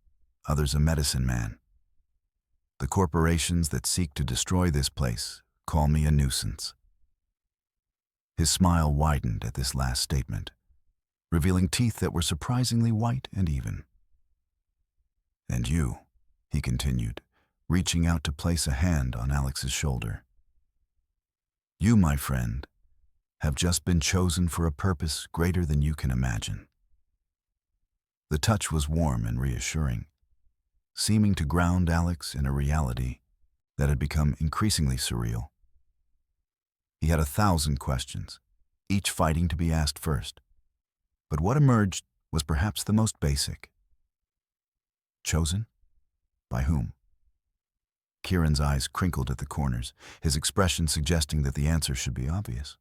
others a medicine man. The corporations that seek to destroy this place call me a nuisance." His smile widened at this last statement, revealing teeth that were surprisingly white and even. "And you," he continued, reaching out to place a hand on Alex's shoulder. "You, my friend, have just been chosen for a purpose greater than you can imagine. The touch was warm and reassuring, seeming to ground Alex in a reality that had become increasingly surreal. He had 1,000 questions, each fighting to be asked first. But what emerged was perhaps the most basic. Chosen? By whom? Kieran's eyes crinkled at the corners, his expression suggesting that the answer should be obvious.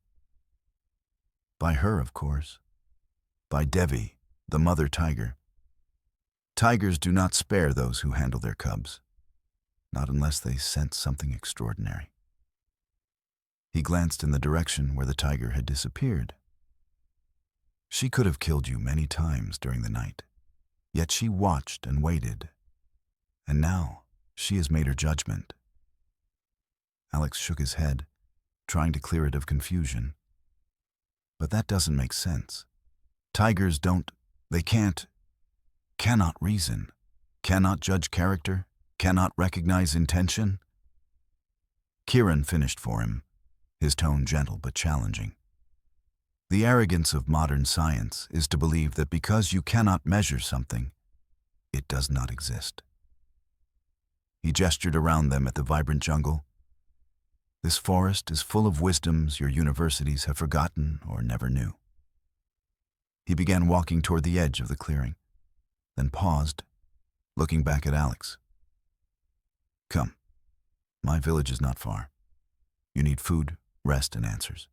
By her, of course. By Devi, the mother tiger. Tigers do not spare those who handle their cubs, not unless they sense something extraordinary. He glanced in the direction where the tiger had disappeared. She could have killed you many times during the night, yet she watched and waited. And now she has made her judgment. Alex shook his head, trying to clear it of confusion. But that doesn't make sense. Tigers cannot reason, cannot judge character, cannot recognize intention. Kieran finished for him, his tone gentle but challenging. The arrogance of modern science is to believe that because you cannot measure something, it does not exist. He gestured around them at the vibrant jungle. This forest is full of wisdoms your universities have forgotten or never knew. He began walking toward the edge of the clearing, then paused, looking back at Alex. Come, my village is not far. You need food, rest, and answers,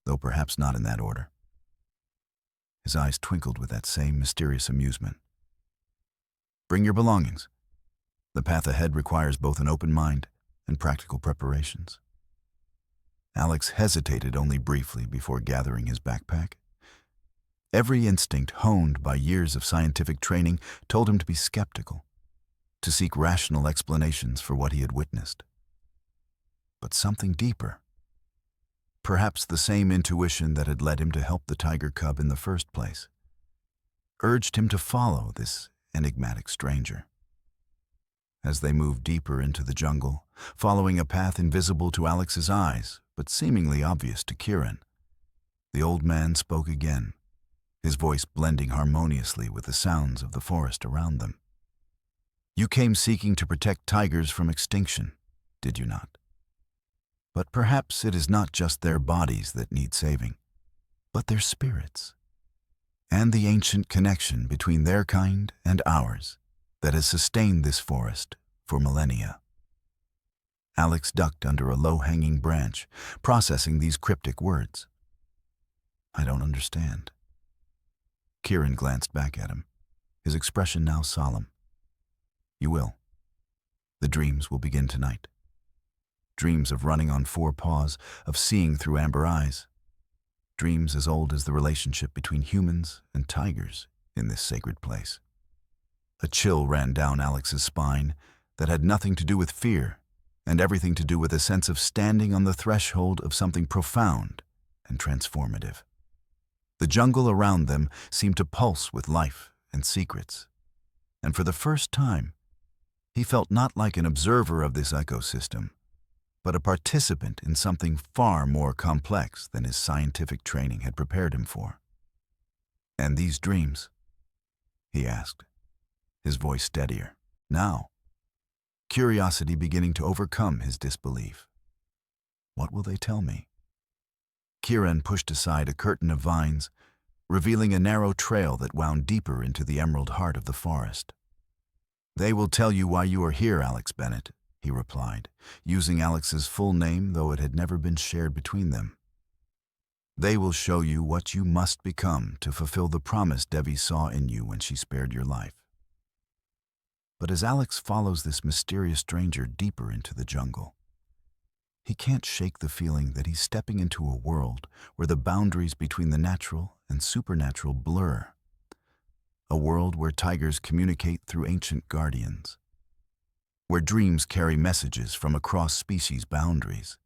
though perhaps not in that order. His eyes twinkled with that same mysterious amusement. Bring your belongings. The path ahead requires both an open mind and practical preparations. Alex hesitated only briefly before gathering his backpack. Every instinct honed by years of scientific training told him to be skeptical, to seek rational explanations for what he had witnessed. But something deeper, perhaps the same intuition that had led him to help the tiger cub in the first place, urged him to follow this enigmatic stranger. As they moved deeper into the jungle, following a path invisible to Alex's eyes, but seemingly obvious to Kieran, the old man spoke again, his voice blending harmoniously with the sounds of the forest around them. You came seeking to protect tigers from extinction, did you not? But perhaps it is not just their bodies that need saving, but their spirits, and the ancient connection between their kind and ours that has sustained this forest for millennia. Alex ducked under a low-hanging branch, processing these cryptic words. I don't understand. Kieran glanced back at him, his expression now solemn. You will. The dreams will begin tonight. Dreams of running on 4 paws, of seeing through amber eyes. Dreams as old as the relationship between humans and tigers in this sacred place. A chill ran down Alex's spine that had nothing to do with fear and everything to do with a sense of standing on the threshold of something profound and transformative. The jungle around them seemed to pulse with life and secrets, and for the first time, he felt not like an observer of this ecosystem, but a participant in something far more complex than his scientific training had prepared him for. And these dreams? He asked, his voice steadier. Now, curiosity beginning to overcome his disbelief. What will they tell me? Kieran pushed aside a curtain of vines, revealing a narrow trail that wound deeper into the emerald heart of the forest. They will tell you why you are here, Alex Bennett, he replied, using Alex's full name, though it had never been shared between them. They will show you what you must become to fulfill the promise Devi saw in you when she spared your life. But as Alex follows this mysterious stranger deeper into the jungle, he can't shake the feeling that he's stepping into a world where the boundaries between the natural and supernatural blur. A world where tigers communicate through ancient guardians, where dreams carry messages from across species boundaries,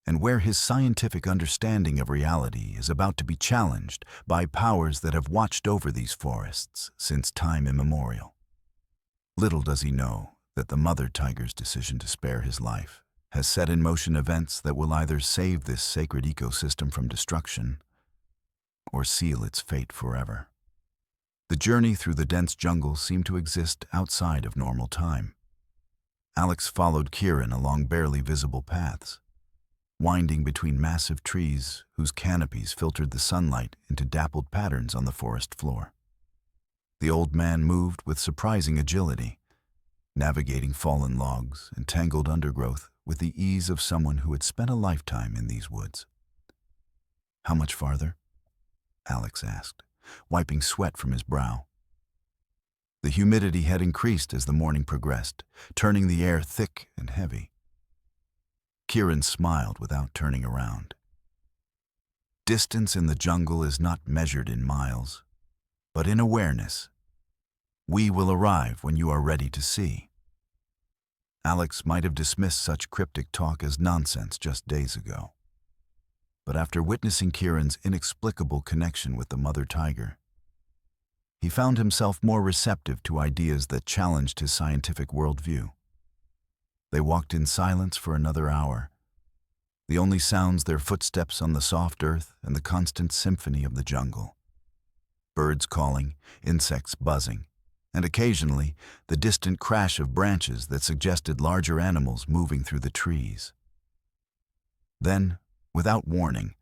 and where his scientific understanding of reality is about to be challenged by powers that have watched over these forests since time immemorial. Little does he know that the mother tiger's decision to spare his life has set in motion events that will either save this sacred ecosystem from destruction or seal its fate forever. The journey through the dense jungle seemed to exist outside of normal time. Alex followed Kieran along barely visible paths, winding between massive trees whose canopies filtered the sunlight into dappled patterns on the forest floor. The old man moved with surprising agility, navigating fallen logs and tangled undergrowth with the ease of someone who had spent a lifetime in these woods. "How much farther?" Alex asked, wiping sweat from his brow. The humidity had increased as the morning progressed, turning the air thick and heavy. Kieran smiled without turning around. Distance in the jungle is not measured in miles, but in awareness. We will arrive when you are ready to see. Alex might have dismissed such cryptic talk as nonsense just days ago. But after witnessing Kieran's inexplicable connection with the mother tiger, he found himself more receptive to ideas that challenged his scientific worldview. They walked in silence for another hour, the only sounds their footsteps on the soft earth and the constant symphony of the jungle. Birds calling, insects buzzing, and occasionally the distant crash of branches that suggested larger animals moving through the trees. Then, without warning,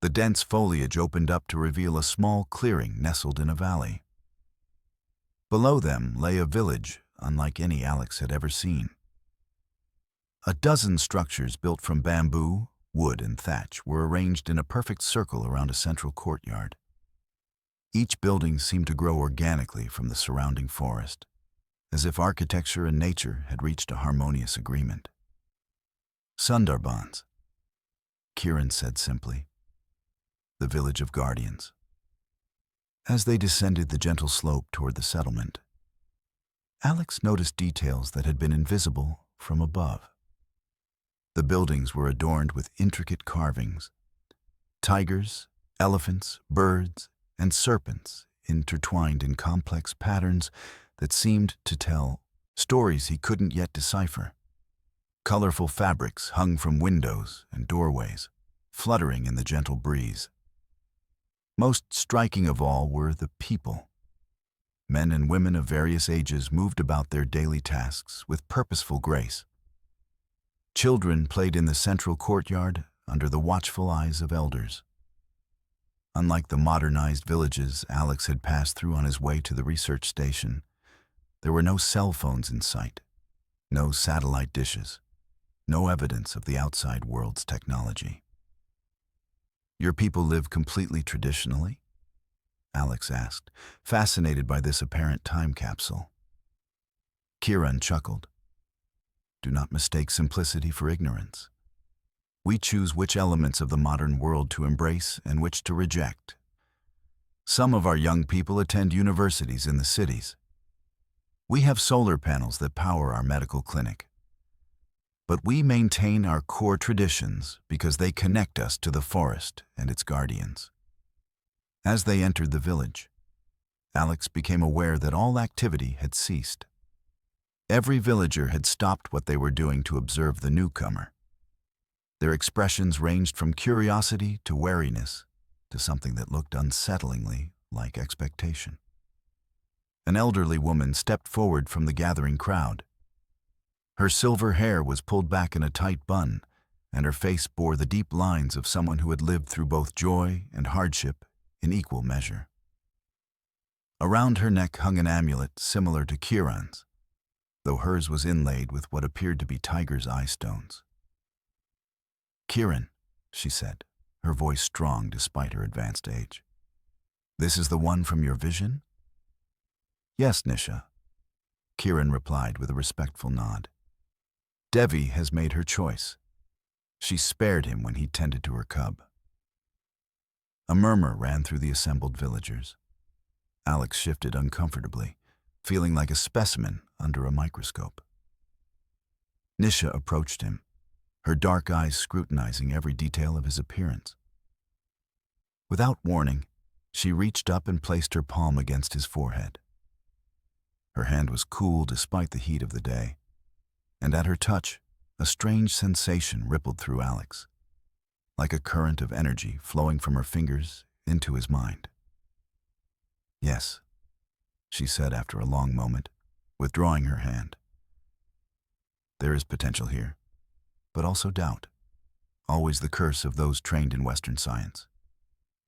the dense foliage opened up to reveal a small clearing nestled in a valley. Below them lay a village unlike any Alex had ever seen. A dozen structures built from bamboo, wood, and thatch were arranged in a perfect circle around a central courtyard. Each building seemed to grow organically from the surrounding forest, as if architecture and nature had reached a harmonious agreement. "Sundarbans," Kieran said simply. "The village of guardians." As they descended the gentle slope toward the settlement, Alex noticed details that had been invisible from above. The buildings were adorned with intricate carvings. Tigers, elephants, birds, and serpents intertwined in complex patterns that seemed to tell stories he couldn't yet decipher. Colorful fabrics hung from windows and doorways, fluttering in the gentle breeze. Most striking of all were the people. Men and women of various ages moved about their daily tasks with purposeful grace. Children played in the central courtyard under the watchful eyes of elders. Unlike the modernized villages Alex had passed through on his way to the research station, there were no cell phones in sight, no satellite dishes, no evidence of the outside world's technology. "Your people live completely traditionally?" Alex asked, fascinated by this apparent time capsule. Kieran chuckled. "Do not mistake simplicity for ignorance. We choose which elements of the modern world to embrace and which to reject. Some of our young people attend universities in the cities. We have solar panels that power our medical clinic. But we maintain our core traditions because they connect us to the forest and its guardians." As they entered the village, Alex became aware that all activity had ceased. Every villager had stopped what they were doing to observe the newcomer. Their expressions ranged from curiosity to wariness to something that looked unsettlingly like expectation. An elderly woman stepped forward from the gathering crowd. Her silver hair was pulled back in a tight bun, and her face bore the deep lines of someone who had lived through both joy and hardship in equal measure. Around her neck hung an amulet similar to Kieran's, though hers was inlaid with what appeared to be tiger's eye stones. "Kieran," she said, her voice strong despite her advanced age. "This is the one from your vision?" "Yes, Nisha," Kieran replied with a respectful nod. "Devi has made her choice. She spared him when he tended to her cub." A murmur ran through the assembled villagers. Alex shifted uncomfortably, feeling like a specimen under a microscope. Nisha approached him, her dark eyes scrutinizing every detail of his appearance. Without warning, she reached up and placed her palm against his forehead. Her hand was cool despite the heat of the day, and at her touch, A strange sensation rippled through Alex, like a current of energy flowing from her fingers into his mind. "Yes," she said after a long moment, withdrawing her hand. "There is potential here, but also doubt. Always the curse of those trained in Western science.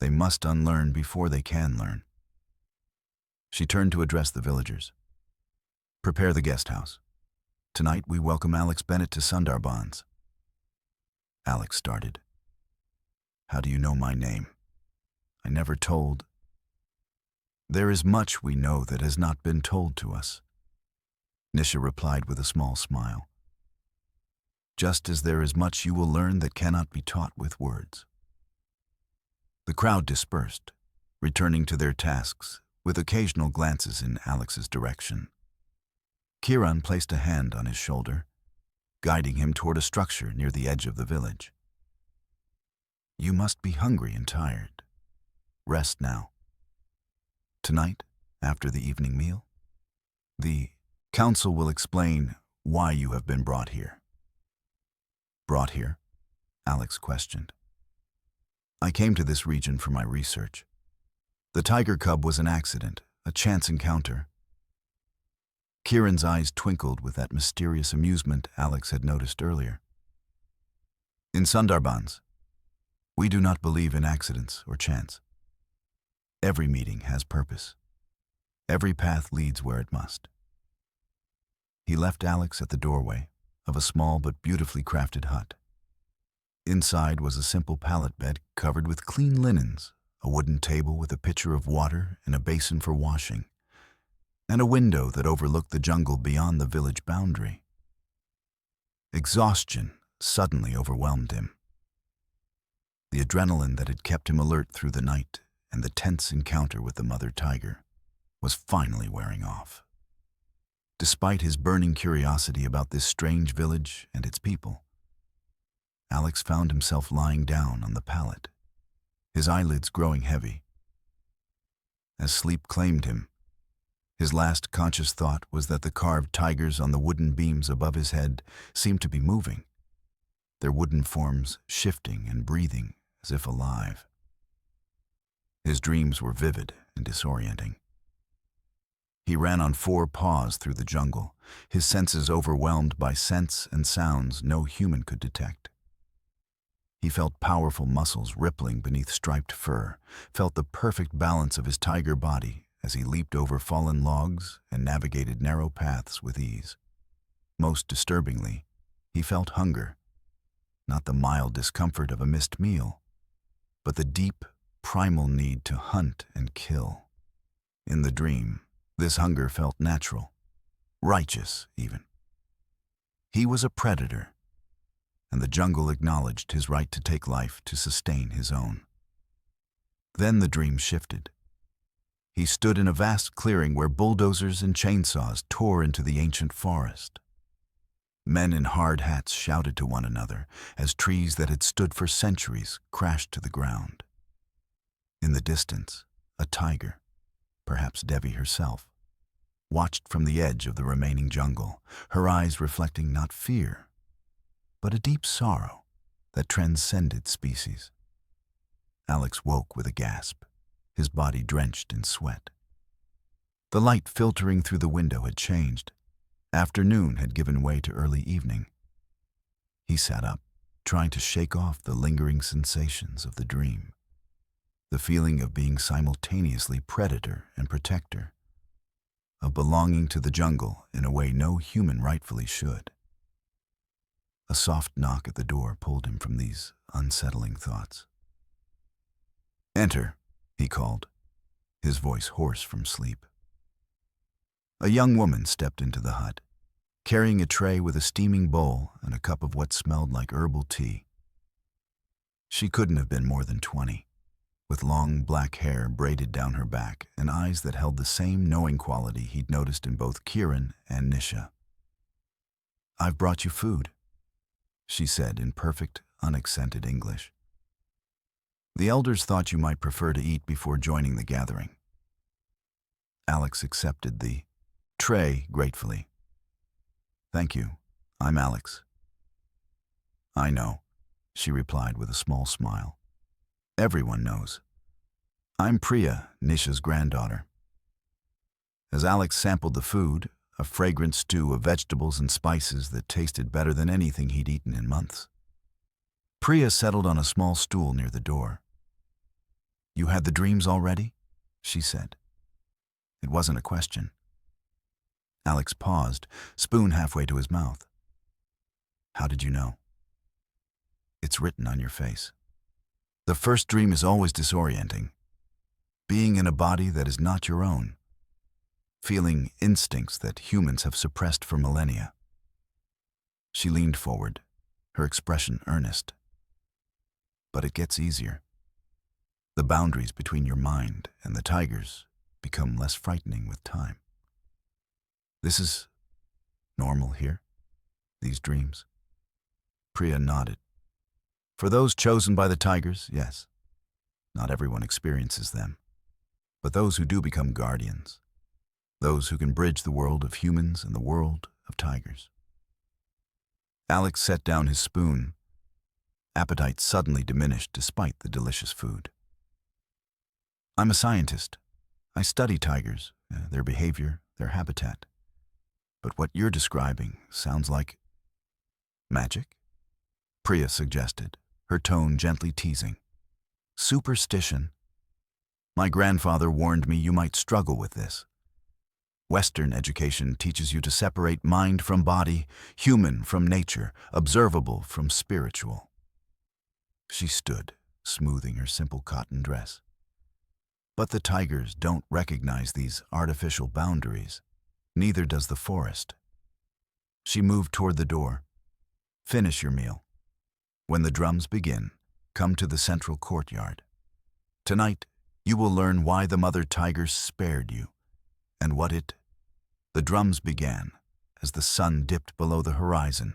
They must unlearn before they can learn." She turned to address the villagers. "Prepare the guest house. Tonight we welcome Alex Bennett to Sundarbans." Alex started. "How do you know my name? I never told." "There is much we know that has not been told to us," Nisha replied with a small smile. "Just as there is much you will learn that cannot be taught with words." The crowd dispersed, returning to their tasks with occasional glances in Alex's direction. Kiran placed a hand on his shoulder, guiding him toward a structure near the edge of the village. "You must be hungry and tired. Rest now. Tonight, after the evening meal, the council will explain why you have been brought here." "Brought here?" Alex questioned. "I came to this region for my research. The tiger cub was an accident, a chance encounter." Kiran's eyes twinkled with that mysterious amusement Alex had noticed earlier. "In Sundarbans, we do not believe in accidents or chance. Every meeting has purpose. Every path leads where it must." He left Alex at the doorway of a small but beautifully crafted hut. Inside was a simple pallet bed covered with clean linens, a wooden table with a pitcher of water and a basin for washing, and a window that overlooked the jungle beyond the village boundary. Exhaustion suddenly overwhelmed him. The adrenaline that had kept him alert through the night and the tense encounter with the mother tiger was finally wearing off. Despite his burning curiosity about this strange village and its people, Alex found himself lying down on the pallet, his eyelids growing heavy. As sleep claimed him, his last conscious thought was that the carved tigers on the wooden beams above his head seemed to be moving, their wooden forms shifting and breathing as if alive. His dreams were vivid and disorienting. He ran on 4 paws through the jungle, his senses overwhelmed by scents and sounds no human could detect. He felt powerful muscles rippling beneath striped fur, felt the perfect balance of his tiger body as he leaped over fallen logs and navigated narrow paths with ease. Most disturbingly, he felt hunger, not the mild discomfort of a missed meal, but the deep, primal need to hunt and kill. In the dream, this hunger felt natural, righteous even. He was a predator, and the jungle acknowledged his right to take life to sustain his own. Then the dream shifted. He stood in a vast clearing where bulldozers and chainsaws tore into the ancient forest. Men in hard hats shouted to one another as trees that had stood for centuries crashed to the ground. In the distance, a tiger, perhaps Devi herself, watched from the edge of the remaining jungle, her eyes reflecting not fear, but a deep sorrow that transcended species. Alex woke with a gasp, his body drenched in sweat. The light filtering through the window had changed. Afternoon had given way to early evening. He sat up, trying to shake off the lingering sensations of the dream, the feeling of being simultaneously predator and protector, of belonging to the jungle in a way no human rightfully should. A soft knock at the door pulled him from these unsettling thoughts. "Enter," he called, his voice hoarse from sleep. A young woman stepped into the hut, carrying a tray with a steaming bowl and a cup of what smelled like herbal tea. She couldn't have been more than 20, with long black hair braided down her back and eyes that held the same knowing quality he'd noticed in both Kiran and Nisha. "I've brought you food," she said in perfect, unaccented English. "The elders thought you might prefer to eat before joining the gathering." Alex accepted the tray gratefully. "Thank you. I'm Alex. I know, she replied with a small smile. Everyone knows. I'm Priya, Nisha's granddaughter. As Alex sampled the food, a fragrant stew of vegetables and spices that tasted better than anything he'd eaten in months, Priya settled on a small stool near the door. You had the dreams already? She said. It wasn't a question. Alex paused, spoon halfway to his mouth. How did you know? It's written on your face. The first dream is always disorienting. Being in a body that is not your own. Feeling instincts that humans have suppressed for millennia. She leaned forward, her expression earnest. But it gets easier. The boundaries between your mind and the tigers become less frightening with time. This is normal here, these dreams? Priya nodded. For those chosen by the tigers, yes. Not everyone experiences them. But those who do become guardians. Those who can bridge the world of humans and the world of tigers. Alex set down his spoon. Appetite suddenly diminished despite the delicious food. I'm a scientist. I study tigers, their behavior, their habitat. But what you're describing sounds like magic? Priya suggested, her tone gently teasing. Superstition. My grandfather warned me you might struggle with this. Western education teaches you to separate mind from body, human from nature, observable from spiritual. She stood, smoothing her simple cotton dress. But the tigers don't recognize these artificial boundaries. Neither does the forest. She moved toward the door. Finish your meal. When the drums begin, come to the central courtyard. Tonight, you will learn why the mother tiger spared you, and what it... The drums began as the sun dipped below the horizon,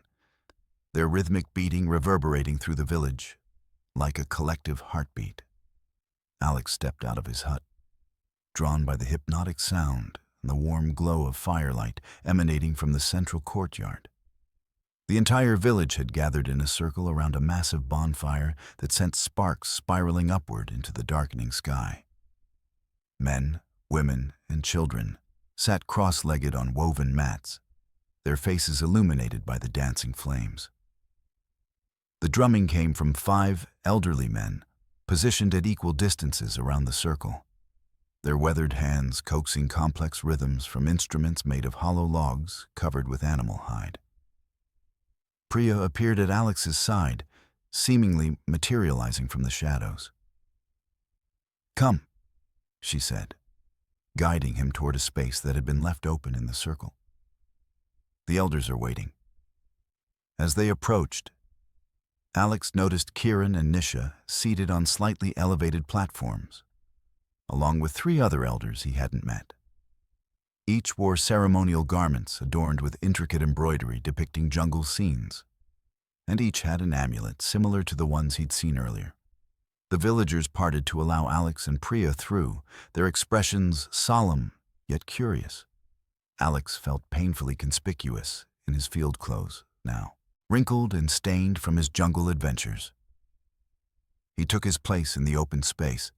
their rhythmic beating reverberating through the village, like a collective heartbeat. Alex stepped out of his hut, drawn by the hypnotic sound and the warm glow of firelight emanating from the central courtyard. The entire village had gathered in a circle around a massive bonfire that sent sparks spiraling upward into the darkening sky. Men, women, and children sat cross-legged on woven mats, their faces illuminated by the dancing flames. The drumming came from 5 elderly men, positioned at equal distances around the circle, their weathered hands coaxing complex rhythms from instruments made of hollow logs covered with animal hide. Priya appeared at Alex's side, seemingly materializing from the shadows. Come, she said, guiding him toward a space that had been left open in the circle. The elders are waiting. As they approached, Alex noticed Kiran and Nisha seated on slightly elevated platforms, along with 3 other elders he hadn't met. Each wore ceremonial garments adorned with intricate embroidery depicting jungle scenes, and each had an amulet similar to the ones he'd seen earlier. The villagers parted to allow Alex and Priya through, their expressions solemn yet curious. Alex felt painfully conspicuous in his field clothes now, wrinkled and stained from his jungle adventures. He took his place in the open space,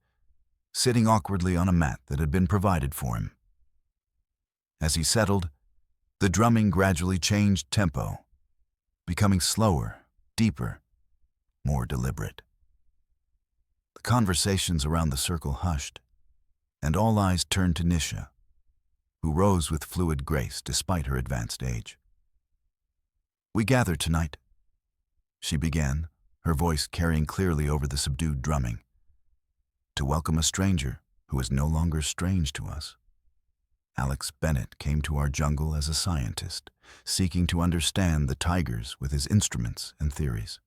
sitting awkwardly on a mat that had been provided for him. As he settled, the drumming gradually changed tempo, becoming slower, deeper, more deliberate. The conversations around the circle hushed, and all eyes turned to Nisha, who rose with fluid grace despite her advanced age. We gather tonight, she began, her voice carrying clearly over the subdued drumming, to welcome a stranger who is no longer strange to us. Alex Bennett came to our jungle as a scientist, seeking to understand the tigers with his instruments and theories.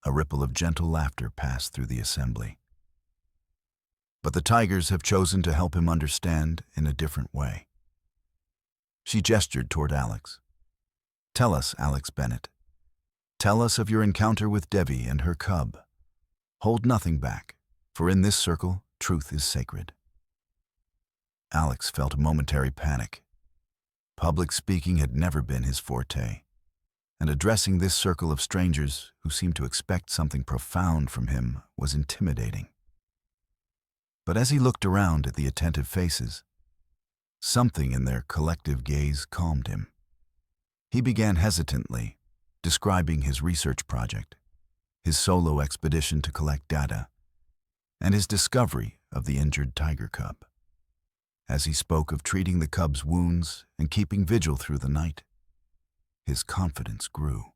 A ripple of gentle laughter passed through the assembly. But the tigers have chosen to help him understand in a different way. She gestured toward Alex. Tell us, Alex Bennett. Tell us of your encounter with Devi and her cub. Hold nothing back, for in this circle, truth is sacred. Alex felt a momentary panic. Public speaking had never been his forte. and addressing this circle of strangers who seemed to expect something profound from him was intimidating. But as he looked around at the attentive faces, something in their collective gaze calmed him. He began hesitantly, describing his research project, his solo expedition to collect data, and his discovery of the injured tiger cub. As he spoke of treating the cub's wounds and keeping vigil through the night, his confidence grew.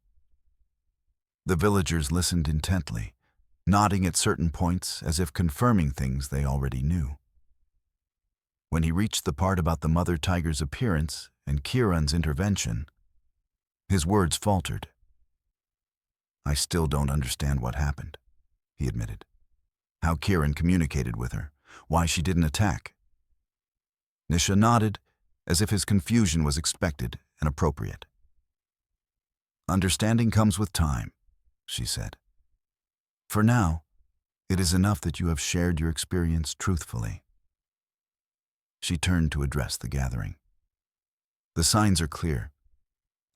The villagers listened intently, nodding at certain points as if confirming things they already knew. When he reached the part about the mother tiger's appearance and Kieran's intervention, his words faltered. "I still don't understand what happened," he admitted. "How Kieran communicated with her, why she didn't attack." Nisha nodded, as if his confusion was expected and appropriate. "Understanding comes with time," she said. "For now, it is enough that you have shared your experience truthfully." She turned to address the gathering. "The signs are clear.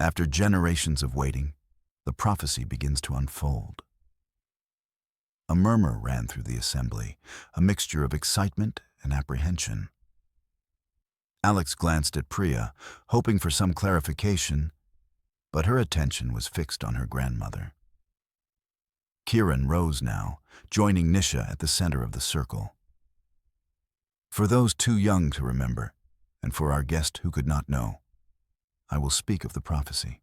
After generations of waiting, the prophecy begins to unfold." A murmur ran through the assembly, a mixture of excitement and apprehension. Alex glanced at Priya, hoping for some clarification, but her attention was fixed on her grandmother. Kieran rose now, joining Nisha at the center of the circle. "For those too young to remember, and for our guest who could not know, I will speak of the prophecy."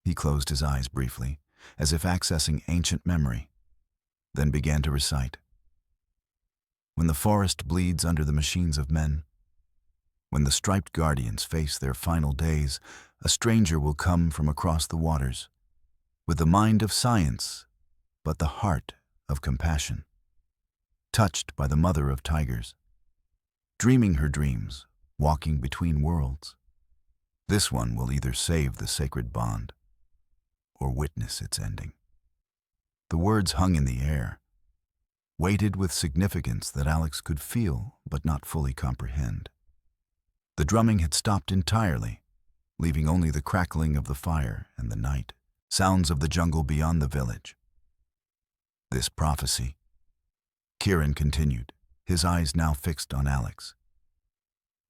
He closed his eyes briefly, as if accessing ancient memory, then began to recite. "When the forest bleeds under the machines of men, when the striped guardians face their final days, a stranger will come from across the waters, with the mind of science, but the heart of compassion, touched by the mother of tigers, dreaming her dreams, walking between worlds. This one will either save the sacred bond or witness its ending." The words hung in the air, weighted with significance that Alex could feel but not fully comprehend. The drumming had stopped entirely, leaving only the crackling of the fire and the night, sounds of the jungle beyond the village. "This prophecy," Kieran continued, his eyes now fixed on Alex,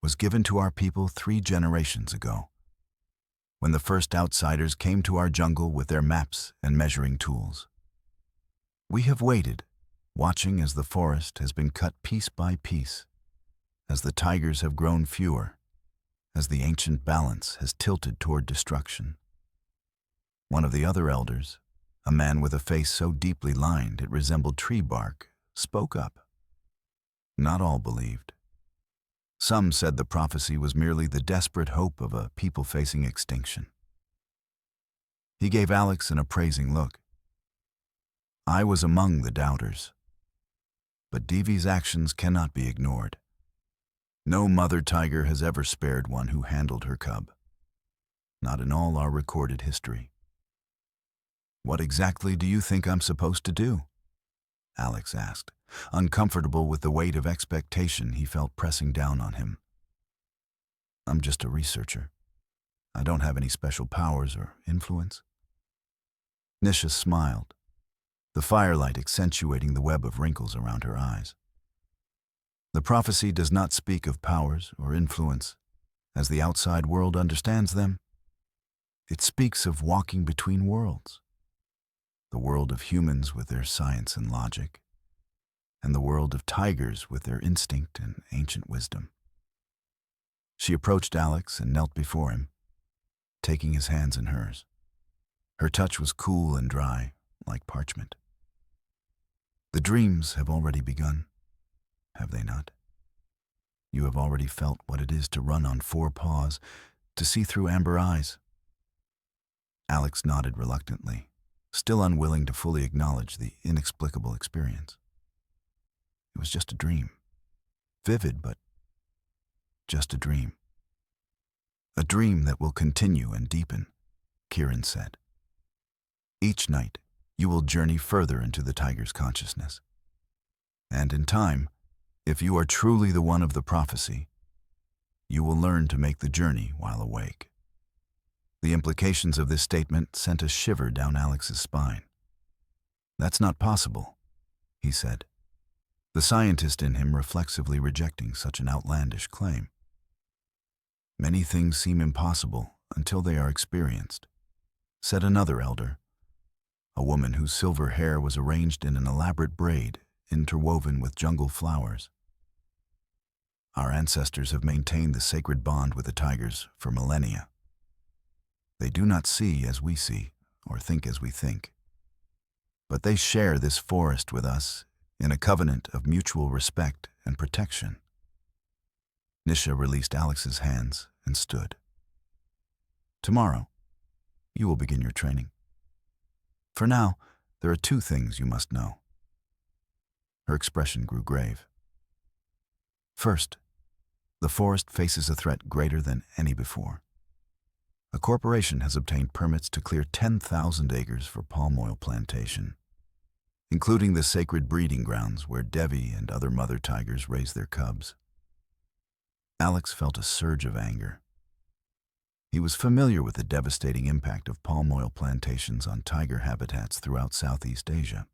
"was given to our people 3 generations ago, when the first outsiders came to our jungle with their maps and measuring tools. We have waited, watching as the forest has been cut piece by piece, as the tigers have grown fewer, as the ancient balance has tilted toward destruction. One of the other elders, a man with a face so deeply lined it resembled tree bark, spoke up. Not all believed. Some said the prophecy was merely the desperate hope of a people facing extinction." He gave Alex an appraising look. "I was among the doubters. But Devi's actions cannot be ignored. No mother tiger has ever spared one who handled her cub. Not in all our recorded history." "What exactly do you think I'm supposed to do?" Alex asked, uncomfortable with the weight of expectation he felt pressing down on him. "I'm just a researcher. I don't have any special powers or influence." Nisha smiled, the firelight accentuating the web of wrinkles around her eyes. "The prophecy does not speak of powers or influence as the outside world understands them. It speaks of walking between worlds. The world of humans with their science and logic, and the world of tigers with their instinct and ancient wisdom." She approached Alex and knelt before him, taking his hands in hers. Her touch was cool and dry, like parchment. "The dreams have already begun, have they not? You have already felt what it is to run on 4 paws, to see through amber eyes." Alex nodded reluctantly, still unwilling to fully acknowledge the inexplicable experience. It was just a dream. Vivid, but just a dream. "A dream that will continue and deepen," Kieran said. "Each night, you will journey further into the tiger's consciousness. And in time, if you are truly the one of the prophecy, you will learn to make the journey while awake." The implications of this statement sent a shiver down Alex's spine. "That's not possible," he said, the scientist in him reflexively rejecting such an outlandish claim. "Many things seem impossible until they are experienced," said another elder, a woman whose silver hair was arranged in an elaborate braid interwoven with jungle flowers. "Our ancestors have maintained the sacred bond with the tigers for millennia. They do not see as we see or think as we think, but they share this forest with us in a covenant of mutual respect and protection." Nisha released Alex's hands and stood. "Tomorrow, you will begin your training. For now, there are two things you must know." Her expression grew grave. "First, the forest faces a threat greater than any before. A corporation has obtained permits to clear 10,000 acres for palm oil plantation, including the sacred breeding grounds where Devi and other mother tigers raise their cubs." Alex felt a surge of anger. He was familiar with the devastating impact of palm oil plantations on tiger habitats throughout Southeast Asia.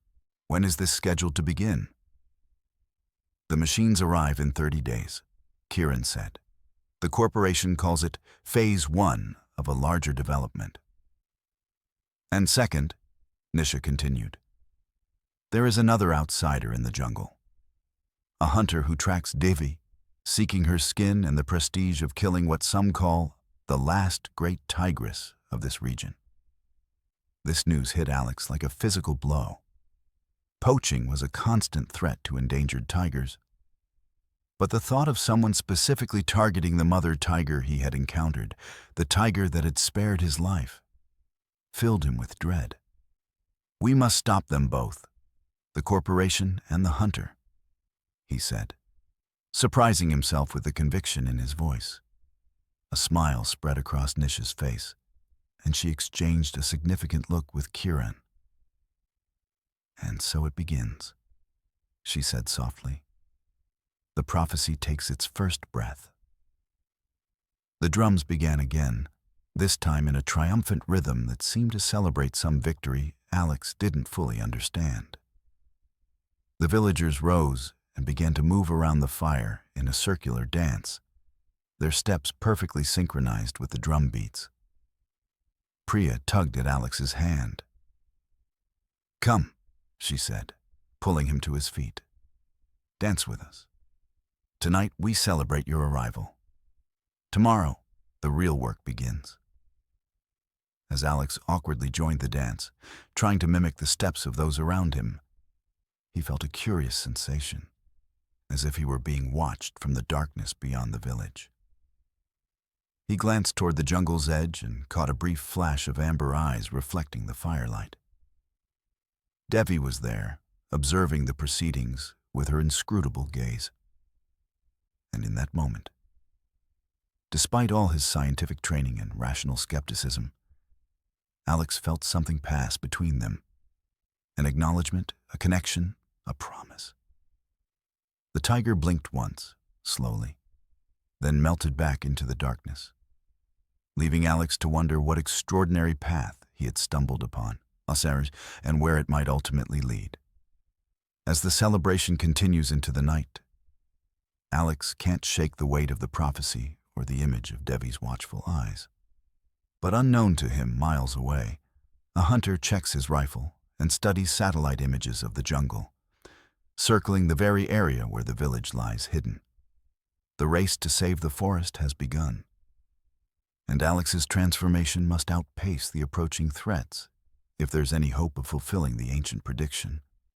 "When is this scheduled to begin?" "The machines arrive in 30 days, Kiran said. "The corporation calls it Phase 1 of a larger development." "And second," Nisha continued, "there is another outsider in the jungle. A hunter who tracks Devi, seeking her skin and the prestige of killing what some call the last great tigress of this region." This news hit Alex like a physical blow. Poaching was a constant threat to endangered tigers, but the thought of someone specifically targeting the mother tiger he had encountered, the tiger that had spared his life, filled him with dread. "We must stop them both, the corporation and the hunter," he said, surprising himself with the conviction in his voice. A smile spread across Nisha's face, and she exchanged a significant look with Kiran. "And so it begins," she said softly. "The prophecy takes its first breath." The drums began again, this time in a triumphant rhythm that seemed to celebrate some victory Alex didn't fully understand. The villagers rose and began to move around the fire in a circular dance, their steps perfectly synchronized with the drum beats. Priya tugged at Alex's hand. "Come," she said, pulling him to his feet. "Dance with us. Tonight we celebrate your arrival. Tomorrow, the real work begins." As Alex awkwardly joined the dance, trying to mimic the steps of those around him, he felt a curious sensation, as if he were being watched from the darkness beyond the village. He glanced toward the jungle's edge and caught a brief flash of amber eyes reflecting the firelight. Devi was there, observing the proceedings with her inscrutable gaze. And in that moment, despite all his scientific training and rational skepticism, Alex felt something pass between them. An acknowledgement, a connection, a promise. The tiger blinked once, slowly, then melted back into the darkness, leaving Alex to wonder what extraordinary path he had stumbled upon, and where it might ultimately lead. As the celebration continues into the night, Alex can't shake the weight of the prophecy or the image of Devi's watchful eyes. But unknown to him, miles away, a hunter checks his rifle and studies satellite images of the jungle, circling the very area where the village lies hidden. The race to save the forest has begun, and Alex's transformation must outpace the approaching threats if there's any hope of fulfilling the ancient prediction.